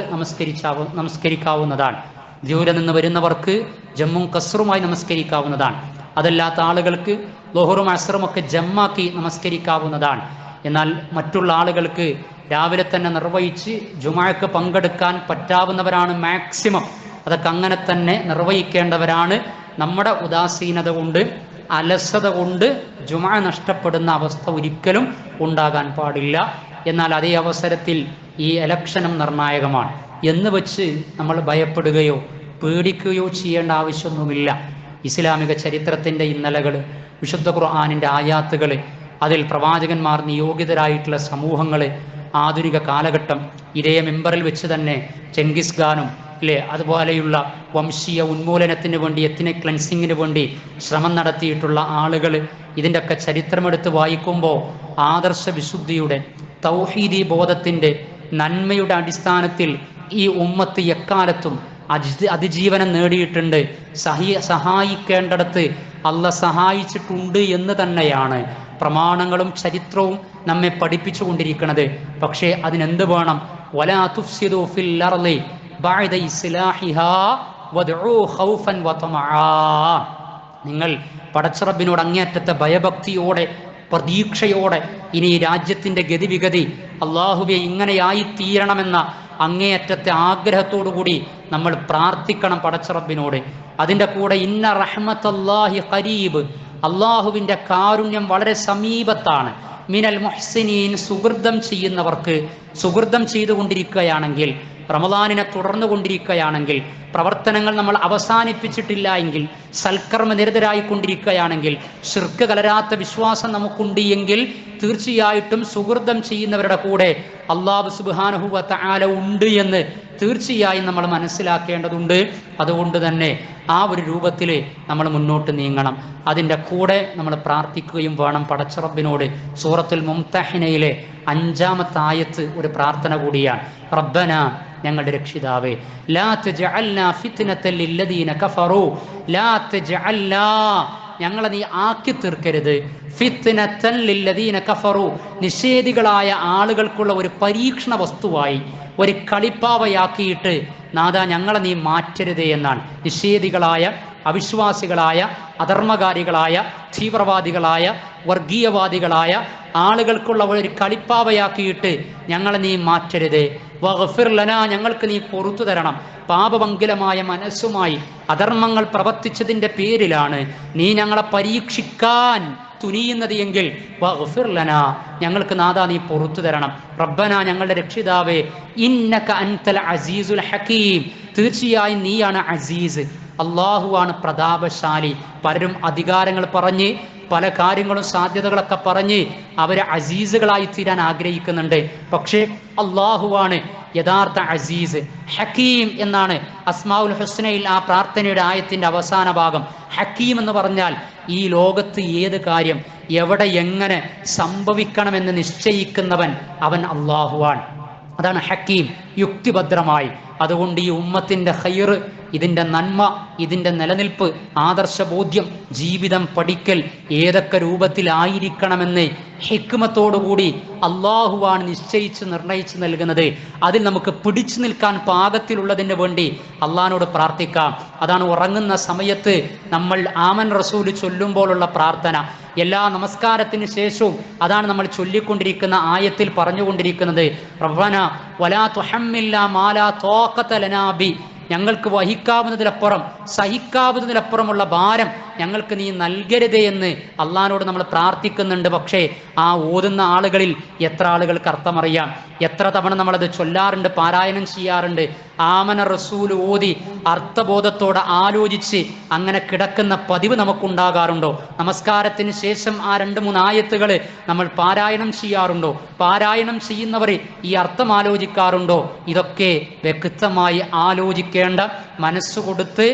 നമസ്കരിക്കാവുന്നതാണ്. ദൂരെ നിന്ന് വരുന്നവർക്ക് ജമ്മും കസ്റുമായി നമസ്കരിക്കാവുന്നതാണ്. അതല്ലാത്ത ആളുകൾക്ക് ളുഹ്റും അസ്റും ഒക്കെ ജമ്മാക്കി നമസ്കരിക്കാവുന്നതാണ്. എന്നാൽ മറ്റുള്ള ആളുകൾക്ക് രാവിലെ തന്നെ നിർവഹിച്ച് ജുമാക്ക് പങ്കെടുക്കാൻ പറ്റാവുന്നവരാണ് മാക്സിമം. അതൊക്കെ അങ്ങനെ തന്നെ നിർവഹിക്കേണ്ടവരാണ്. നമ്മുടെ ഉദാസീനത കൊണ്ട്, അലസത കൊണ്ട് ജുമാ നഷ്ടപ്പെടുന്ന അവസ്ഥ ഒരിക്കലും ഉണ്ടാകാൻ പാടില്ല. എന്നാൽ അതേ അവസരത്തിൽ ഈ ഇലക്ഷനും നിർണായകമാണ് എന്ന് വെച്ച് നമ്മൾ ഭയപ്പെടുകയോ പേടിക്കുകയോ ചെയ്യേണ്ട ആവശ്യമൊന്നുമില്ല. ഇസ്ലാമിക ചരിത്രത്തിൻ്റെ ഇന്നലകൾ, വിശുദ്ധ ഖുർആനിൻ്റെ ആയാത്തുകൾ, അതിൽ പ്രവാചകന്മാർ നിയോഗിതരായിട്ടുള്ള സമൂഹങ്ങൾ, ആധുനിക കാലഘട്ടം, ഇതേ മെമ്പറിൽ വെച്ച് തന്നെ ചെങ്കിസ് ഖാനും അതുപോലെയുള്ള വംശീയ ഉന്മൂലനത്തിന് വേണ്ടി, എത്നിക് ക്ലെൻസിങ്ങിന് വേണ്ടി ശ്രമം നടത്തിയിട്ടുള്ള ആളുകൾ, ഇതിൻ്റെയൊക്കെ ചരിത്രമെടുത്ത് വായിക്കുമ്പോൾ ആദർശ വിശുദ്ധിയുടെ, തൗഹീദി ബോധത്തിൻ്റെ, നന്മയുടെ അടിസ്ഥാനത്തിൽ ഈ ഉമ്മത്ത് എക്കാലത്തും അതിജീവനം നേടിയിട്ടുണ്ട്. സഹായിക്കേണ്ടടത്ത് അള്ളാഹ് സഹായിച്ചിട്ടുണ്ട് എന്ന് തന്നെയാണ് പ്രമാണങ്ങളും ചരിത്രവും നമ്മെ പഠിപ്പിച്ചു കൊണ്ടിരിക്കുന്നത്. പക്ഷേ അതിനെന്ത് വേണം? വലാ തുഫ്സിദു ഫിൽ അർളി ബഅദ ഇസ്ലാഹിഹാ വദ്ഉ ഖൗഫൻ വതമആ. നിങ്ങൾ പടച്ചറബിനോട് അങ്ങേയറ്റത്തെ ഭയഭക്തിയോടെ, പ്രതീക്ഷയോടെ ഇനി ഈ രാജ്യത്തിൻ്റെ ഗതിവിഗതി അള്ളാഹുവെ ഇങ്ങനെയായി തീരണമെന്ന അങ്ങേയറ്റത്തെ ആഗ്രഹത്തോടുകൂടി നമ്മൾ പ്രാർത്ഥിക്കണം പടച്ചറബിനോട്. അതിൻ്റെ കൂടെ ഇന്ന റഹ്മത്തല്ലാഹി ഖരീബ്, അള്ളാഹുവിൻ്റെ കാരുണ്യം വളരെ സമീപത്താണ്. മിനൽ മുഹ്സിനീൻ, സുഹൃതം ചെയ്യുന്നവർക്ക്, സുഹൃതം ചെയ്തുകൊണ്ടിരിക്കുകയാണെങ്കിൽ, റമദാനിനെ തുടർന്നു കൊണ്ടിരിക്കുകയാണെങ്കിൽ, പ്രവർത്തനങ്ങൾ നമ്മൾ അവസാനിപ്പിച്ചിട്ടില്ല എങ്കിൽ, സൽക്കർമ്മ നിരതരായിക്കൊണ്ടിരിക്കുകയാണെങ്കിൽ, ശിർക്ക് കലരാത്ത വിശ്വാസം നമുക്കുണ്ട് എങ്കിൽ തീർച്ചയായിട്ടും സുഹൃതം ചെയ്യുന്നവരുടെ കൂടെ അല്ലാഹു സുബ്ഹാനഹു വ തആല ഉണ്ട് എന്ന് തീർച്ചയായും നമ്മൾ മനസ്സിലാക്കേണ്ടതുണ്ട്. അതുകൊണ്ട് തന്നെ ആ ഒരു രൂപത്തിൽ നമ്മൾ മുന്നോട്ട് നീങ്ങണം. അതിൻ്റെ കൂടെ നമ്മൾ പ്രാർത്ഥിക്കുകയും വേണം പടച്ചറബിനോട്. സൂറത്തുൽ മുംതഹിനയിലെ 5-ാമത്തെ ആയത്ത് ഒരു പ്രാർത്ഥന കൂടിയാണ്. റബ്ബന, ഞങ്ങളുടെ രക്ഷിതാവേ, ലാ തജഅൽനാ ഫിത്നതൻ ലില്ലദീന കഫറൂ, ലാ തജഅൽനാ, ഞങ്ങളെ നീ ആക്കി തീർക്കരുത്. ഫിത്നതൻ ലില്ലദീന കഫറു, നിഷേധികളായ ആളുകൾക്കുള്ള ഒരു പരീക്ഷണ വസ്തുവായി, ഒരു കളിപ്പാവയാക്കിയിട്ട് നാഥാ ഞങ്ങളെ നീ മാറ്റരുതേ എന്നാണ്. നിഷേധികളായ, അവിശ്വാസികളായ, അധർമ്മകാരികളായ, തീവ്രവാദികളായ, വർഗീയവാദികളായ ആളുകൾക്കുള്ള ഒരു കളിപ്പാവയാക്കിയിട്ട് ഞങ്ങളെ നീ മാറ്റരുതേ. വഗ്ഫിർ ലനാ, ഞങ്ങൾക്ക് നീ പൊറുത്തു തരണം. പാപമംഗലമായ മനസ്സുമായി അധർമ്മങ്ങൾ പ്രവർത്തിച്ചതിൻ്റെ പേരിലാണ് നീ ഞങ്ങളെ പരീക്ഷിക്കാൻ തുനിയുന്നത് എങ്കിൽ വഗ്ഫിർ ലനാ, ഞങ്ങൾക്ക് നാഥാ നീ പൊറുത്തു തരണം. റബ്ബനാ, ഞങ്ങളുടെ രക്ഷിതാവേ, ഇന്നക അൻതൽ അസീസുൽ ഹകീം, തീർച്ചയായും നീയാണ് അസീസ്, അള്ളാഹുവാണ് പ്രതാപശാലി. പലരും അധികാരങ്ങൾ പറഞ്ഞ് പല കാര്യങ്ങളും സാധ്യതകളൊക്കെ പറഞ്ഞ് അവരെ അസീസുകളായി തീരാൻ ആഗ്രഹിക്കുന്നുണ്ട്. പക്ഷേ അള്ളാഹുവാണ് യഥാർത്ഥ അസീസ്. ഹക്കീം എന്നാണ് അസ്മാഉൽ ഹുസ്നയിൽ ആ പ്രാർത്ഥനയുടെ ആയത്തിൻ്റെ അവസാന ഭാഗം. ഹക്കീം എന്ന് പറഞ്ഞാൽ ഈ ലോകത്ത് ഏത് കാര്യം എവിടെ എങ്ങനെ സംഭവിക്കണമെന്ന് നിശ്ചയിക്കുന്നവൻ അവൻ അള്ളാഹുവാണ്. അതാണ് ഹക്കീം, യുക്തിഭദ്രമായി. അതുകൊണ്ട് ഈ ഉമ്മത്തിൻ്റെ ഖൈർ, ഇതിൻ്റെ നന്മ, ഇതിൻ്റെ നിലനിൽപ്പ്, ആദർശബോധ്യം, ജീവിതം പഠിക്കൽ ഏതൊക്കെ രൂപത്തിലായിരിക്കണമെന്ന് ഹിക്മത്തോടുകൂടി അള്ളാഹുവാണ് നിശ്ചയിച്ച് നിർണയിച്ച് നൽകുന്നത്. അതിൽ നമുക്ക് പിടിച്ചു നിൽക്കാൻ പാകത്തിലുള്ളതിന് വേണ്ടി അള്ളാഹിനോട് പ്രാർത്ഥിക്കാം. അതാണ് ഉറങ്ങുന്ന സമയത്ത് നമ്മൾ ആമൻ റസൂൽ ചൊല്ലുമ്പോഴുള്ള പ്രാർത്ഥന. എല്ലാ നമസ്കാരത്തിന് ശേഷവും അതാണ് നമ്മൾ ചൊല്ലിക്കൊണ്ടിരിക്കുന്ന ആയത്തിൽ പറഞ്ഞുകൊണ്ടിരിക്കുന്നത്. റബ്ബന വലാ തുഹമ്മിൽനാ മാ ലാ ത്വാഖത ലനാ ബി, ഞങ്ങൾക്ക് വഹിക്കാവുന്നതിലപ്പുറം, സഹിക്കാവുന്നതിലപ്പുറമുള്ള ഭാരം ഞങ്ങൾക്ക് നീ നൽകരുതേ എന്ന് അള്ളാഹിനോട് നമ്മൾ പ്രാർത്ഥിക്കുന്നുണ്ട്. പക്ഷേ ആ ഓതുന്ന ആളുകളിൽ എത്ര ആളുകൾക്ക് അർത്ഥമറിയാം? എത്ര തവണ നമ്മളത് ചൊല്ലാറുണ്ട്, പാരായണം ചെയ്യാറുണ്ട്? ആമന റസൂൽ ഓതി അർത്ഥബോധത്തോടെ ആലോചിച്ച് അങ്ങനെ കിടക്കുന്ന പതിവ് നമുക്കുണ്ടാകാറുണ്ടോ? നമസ്കാരത്തിന് ശേഷം ആ 2-3 ആയത്തുകൾ നമ്മൾ പാരായണം ചെയ്യാറുണ്ടോ? പാരായണം ചെയ്യുന്നവർ ഈ അർത്ഥം ആലോചിക്കാറുണ്ടോ? ഇതൊക്കെ വ്യക്തമായി ആലോചിക്കേണ്ട, മനസ്സുകൊടുത്ത്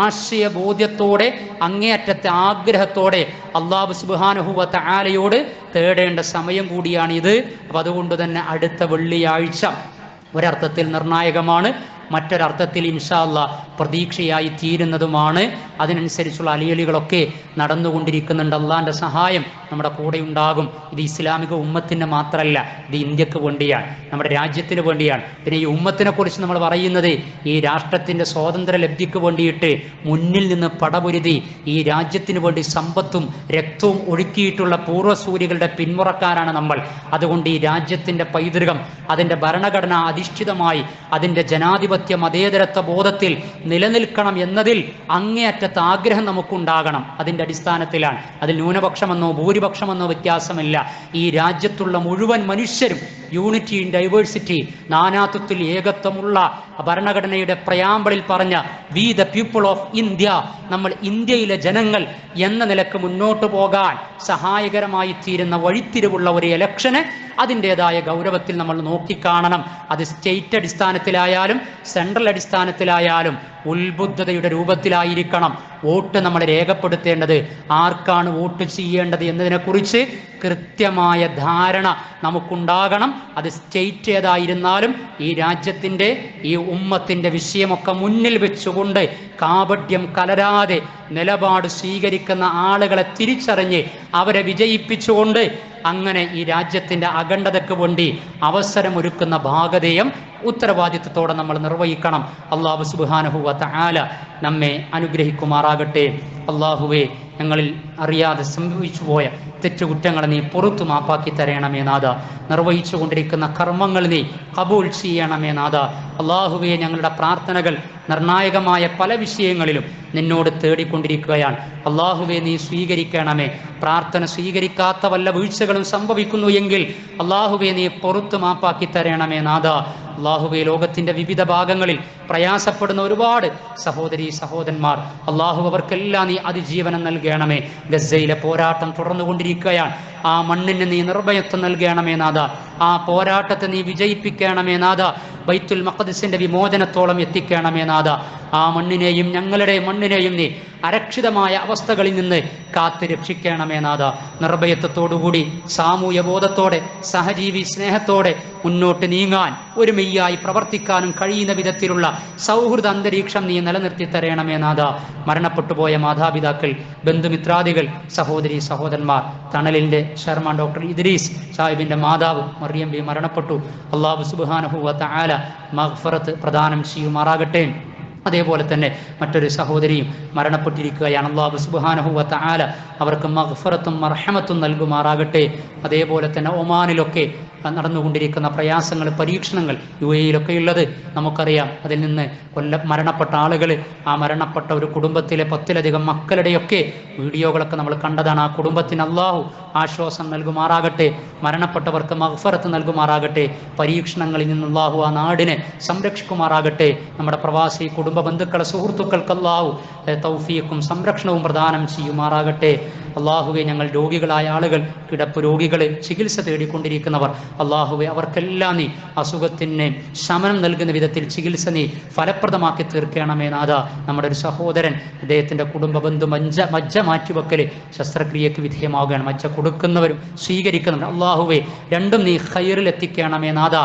ആശയബോധ്യത്തോടെ അങ്ങേയറ്റത്തെ ആഗ്രഹത്തോടെ അല്ലാഹു സുബ്ഹാനഹു വ തആലയോട് തേടേണ്ട സമയം കൂടിയാണിത്. അപ്പം അതുകൊണ്ട് തന്നെ അടുത്ത വെള്ളിയാഴ്ച ഒരർത്ഥത്തിൽ നിർണായകമാണ്, മറ്റൊരർത്ഥത്തിൽ ഇൻഷാ അല്ലാഹ് പ്രതീക്ഷയായി തീരുന്നതുമാണ്. അതിനനുസരിച്ചുള്ള അലിയലികളൊക്കെ നടന്നുകൊണ്ടിരിക്കുന്നുണ്ട്. അള്ളാഹിൻ്റെ സഹായം നമ്മുടെ കൂടെ ഉണ്ടാകും. ഇത് ഇസ്ലാമിക ഉമ്മത്തിന് മാത്രമല്ല, ഇത് ഇന്ത്യക്ക് വേണ്ടിയാണ്, നമ്മുടെ രാജ്യത്തിന് വേണ്ടിയാണ്. പിന്നെ ഈ ഉമ്മത്തിനെ കുറിച്ച് നമ്മൾ പറയുന്നത് ഈ രാഷ്ട്രത്തിൻ്റെ സ്വാതന്ത്ര്യ ലബ്ധിക്ക് വേണ്ടിയിട്ട് മുന്നിൽ നിന്ന് പടപൊരുതി ഈ രാജ്യത്തിന് വേണ്ടി സമ്പത്തും രക്തവും ഒഴുക്കിയിട്ടുള്ള പൂർവ്വസൂരികളുടെ പിന്മുറക്കാരാണ് നമ്മൾ. അതുകൊണ്ട് ഈ രാജ്യത്തിൻ്റെ പൈതൃകം അതിൻ്റെ ഭരണഘടന അധിഷ്ഠിതമായി അതിൻ്റെ ജനാധിപത്യ മതേതരത്വ ബോധത്തിൽ നിലനിൽക്കണം എന്നതിൽ അങ്ങേയറ്റത്തെ ആഗ്രഹം നമുക്കുണ്ടാകണം. അതിൻ്റെ അടിസ്ഥാനത്തിലാണ്. അതിൽ ന്യൂനപക്ഷമെന്നോ ഭൂരിപക്ഷമെന്നോ വ്യത്യാസമില്ല. ഈ രാജ്യത്തുള്ള മുഴുവൻ മനുഷ്യരും യൂണിറ്റി ഇൻ ഡൈവേഴ്സിറ്റി, നാനാത്വത്തിൽ ഏകത്വമുള്ള ഭരണഘടനയുടെ പ്രയാമ്പിളിൽ പറഞ്ഞ we the people of India, നമ്മൾ ഇന്ത്യയിലെ ജനങ്ങൾ എന്ന നിലക്ക് മുന്നോട്ട് പോകാൻ സഹായകരമായി തീരുന്ന വഴിത്തിരിവുള്ള ഒരു ഇലക്ഷന് അതിൻ്റെതായ ഗൗരവത്തിൽ നമ്മൾ നോക്കിക്കാണണം. അത് സ്റ്റേറ്റ് അടിസ്ഥാനത്തിലായാലും സെൻട്രൽ അടിസ്ഥാനത്തിലായാലും ഉത്ബുദ്ധതയുടെ രൂപത്തിലായിരിക്കണം വോട്ട് നമ്മൾ രേഖപ്പെടുത്തേണ്ടത്. ആർക്കാണ് വോട്ട് ചെയ്യേണ്ടത് എന്നതിനെക്കുറിച്ച് കൃത്യമായ ധാരണ നമുക്കുണ്ടാകണം. അത് സ്റ്റേറ്റ് ഏതായിരുന്നാലും ഈ രാജ്യത്തിൻ്റെ ഈ ഉമ്മത്തിൻ്റെ വിഷയമൊക്കെ മുന്നിൽ വെച്ചുകൊണ്ട് കാപട്യം കലരാതെ നിലപാട് സ്വീകരിക്കുന്ന ആളുകളെ തിരിച്ചറിഞ്ഞ് അവരെ വിജയിപ്പിച്ചുകൊണ്ട് അങ്ങനെ ഈ രാജ്യത്തിൻ്റെ അഖണ്ഡതയ്ക്ക് വേണ്ടി അവസരമൊരുക്കുന്ന ഭാഗധേയം ഉത്തരവാദിത്വത്തോടെ നമ്മൾ നിർവഹിക്കണം. അല്ലാഹു സുബ്ഹാനഹു വ തആല നമ്മെ അനുഗ്രഹിക്കുമാറാകട്ടെ. അല്ലാഹുവേ, ഞങ്ങളിൽ അറിയാതെ സംഭവിച്ചു പോയ തെറ്റുകുറ്റങ്ങളെ നീ പുറത്തു മാപ്പാക്കി തരണമേ നാഥ. നിർവഹിച്ചു കൊണ്ടിരിക്കുന്ന കർമ്മങ്ങൾ നീ കബൂൽ ചെയ്യണമേ നാഥ. അല്ലാഹുവേ, ഞങ്ങളുടെ പ്രാർത്ഥനകൾ നിർണായകമായ പല വിഷയങ്ങളിലും നിന്നോട് തേടിക്കൊണ്ടിരിക്കുകയാണ്. അല്ലാഹുവേ, നീ സ്വീകരിക്കണമേ. പ്രാർത്ഥന സ്വീകരിക്കാത്ത വല്ല വീഴ്ചകളും സംഭവിക്കുന്നു എങ്കിൽ അല്ലാഹുവേ, നീ പുറത്തു മാപ്പാക്കി തരണമേ നാഥ. അല്ലാഹുവേ, ലോകത്തിൻ്റെ വിവിധ ഭാഗങ്ങളിൽ പ്രയാസപ്പെടുന്ന ഒരുപാട് സഹോദരീ സഹോദരന്മാർ, അല്ലാഹു അവർക്കെല്ലാം നീ അതിജീവനം നൽകണമേ. ഗസ്സയിലെ പോരാട്ടം തുടർന്നുകൊണ്ടിരിക്കുകയാണ്. ആ മണ്ണിന് നീ നിർഭയത്വം നൽകണമേ നാഥ. ആ പോരാട്ടത്തെ നീ വിജയിപ്പിക്കണമേ നാഥ. ബൈത്തുൽ മഖ്ദിസിന്റെ വിമോചനത്തോളം എത്തിക്കണമേ നാഥ. ആ മണ്ണിനെയും ഞങ്ങളുടെ മണ്ണിനെയും നീ അരക്ഷിതമായ അവസ്ഥകളിൽ നിന്ന് കാത്ത് രക്ഷിക്കണമേ നാഥ. നിർഭയത്വത്തോടുകൂടി സാമൂഹ്യ ബോധത്തോടെ സഹജീവി സ്നേഹത്തോടെ മുന്നോട്ട് നീങ്ങാൻ ഒരുമയായി പ്രവർത്തിക്കാനും കഴിയുന്ന വിധത്തിലുള്ള സൗഹൃദ അന്തരീക്ഷം നീ നിലനിർത്തി തരണമേ നാഥ. മരണപ്പെട്ടുപോയ മാതാപിതാക്കൾ ബന്ധുമിത്രാദികൾ, സഹോദരി സഹോദരന്മാർ, തണലിൻ്റെ ചെയർമാൻ ഡോക്ടർ ഇദ്രീസ് സാഹിബിൻ്റെ മാതാവ് മറിയം ബി മരണപ്പെട്ടു. അല്ലാഹു സുബ്ഹാനഹു വ തആല മഗ്ഫിറത്ത് പ്രദാനം ചെയ്യുമാറാകട്ടെ. അതേപോലെ തന്നെ മറ്റൊരു സഹോദരിയും മരണപ്പെട്ടിരിക്കുകയാണ്. അല്ലാഹു സുബ്ഹാനഹു വ തആല അവർക്ക് മഗ്ഫിറത്തും മർഹമത്തും നൽകുമാറാകട്ടെ. അതേപോലെ തന്നെ ഒമാനിലൊക്കെ നടന്നുകൊണ്ടിരിക്കുന്ന പ്രയാസങ്ങൾ, പരീക്ഷണങ്ങൾ UAE ഉള്ളത് നമുക്കറിയാം. അതിൽ നിന്ന് മരണപ്പെട്ട ആളുകൾ, ആ മരണപ്പെട്ട ഒരു കുടുംബത്തിലെ 10ലധികം മക്കളുടെയൊക്കെ വീഡിയോകളൊക്കെ നമ്മൾ കണ്ടതാണ്. ആ കുടുംബത്തിന് അല്ലാഹു ആശ്വാസം നൽകുമാറാകട്ടെ, മരണപ്പെട്ടവർക്ക് മഗ്ഫിറത്ത് നൽകുമാറാകട്ടെ, പരീക്ഷണങ്ങളിൽ നിന്ന് അല്ലാഹു ആ നാടിനെ സംരക്ഷിക്കുമാറാകട്ടെ. നമ്മുടെ പ്രവാസി കുടുംബ ബന്ധുക്കളെ, സുഹൃത്തുക്കൾക്ക് അല്ലാഹു തൗഫീഖും സംരക്ഷണവും പ്രദാനം ചെയ്യുമാറാകട്ടെ. അല്ലാഹുവെ, ഞങ്ങൾ രോഗികളായ ആളുകൾ, കിടപ്പ് രോഗികൾ, ചികിത്സ തേടിക്കൊണ്ടിരിക്കുന്നവർ, അല്ലാഹുവെ അവർക്കെല്ലാം നീ അസുഖത്തിന് ശമനം നൽകുന്ന വിധത്തിൽ ചികിത്സ നീ ഫലപ്രദമാക്കി തീർക്കണമേ നാഥ. നമ്മുടെ ഒരു സഹോദരൻ, അദ്ദേഹത്തിൻ്റെ കുടുംബ ബന്ധു മജ്ജ മാറ്റിവെക്കൽ ശസ്ത്രക്രിയക്ക് വിധേയമാവുകയാണ്. മജ്ജ കൊടുക്കുന്നവരും സ്വീകരിക്കുന്നവരും, അല്ലാഹുവെ രണ്ടും നീ ഖൈറിൽ എത്തിക്കണമേ നാഥ,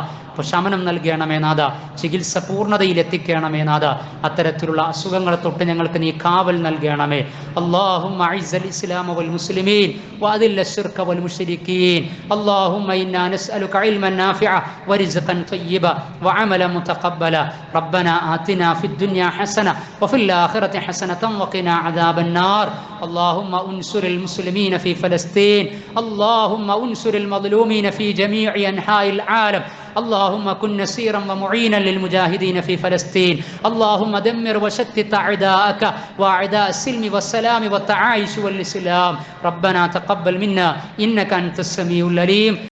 ശമനം നൽകണമേ നാഥ, ചികിത്സ പൂർണ്ണതയിൽ എത്തിക്കണമേ നാഥ. അത്തരത്തിലുള്ള അസുഖങ്ങളെ തൊട്ട് ഞങ്ങൾക്ക് നീ കാവൽ നൽകണമേ. അല്ലാഹുമ്മ അഇസ്സൽ ഇസ്ലാമ വൽ മുസ്ലിമീൻ വഅദില്ല ശിർക വൽ മുശ്രികീൻ. അല്ലാഹുമ്മ ഇന്നാ നസ്അലുക ഇൽമൻ നാഫിഅ വറിസ്ഖൻ തയ്യിബ വഅമലൻ മുതഖബ്ബല. റബ്ബനാ ആതിനാ ഫിദ് ദുനിയാ ഹസന വഫിൽ ആഖിറതി ഹസനതൻ വഖിനാ അദാബൻ നാർ. اللهم انصر المسلمين في فلسطين. اللهم انصر المظلومين في جميع أنحاء العالم. اللهم كن نصيرا ومعينا للمجاهدين في فلسطين. اللهم دمر وشتت أعداءك وأعداء السلم والسلام والتعايش والإسلام. ربنا تقبل منا إنك أنت السميع العليم.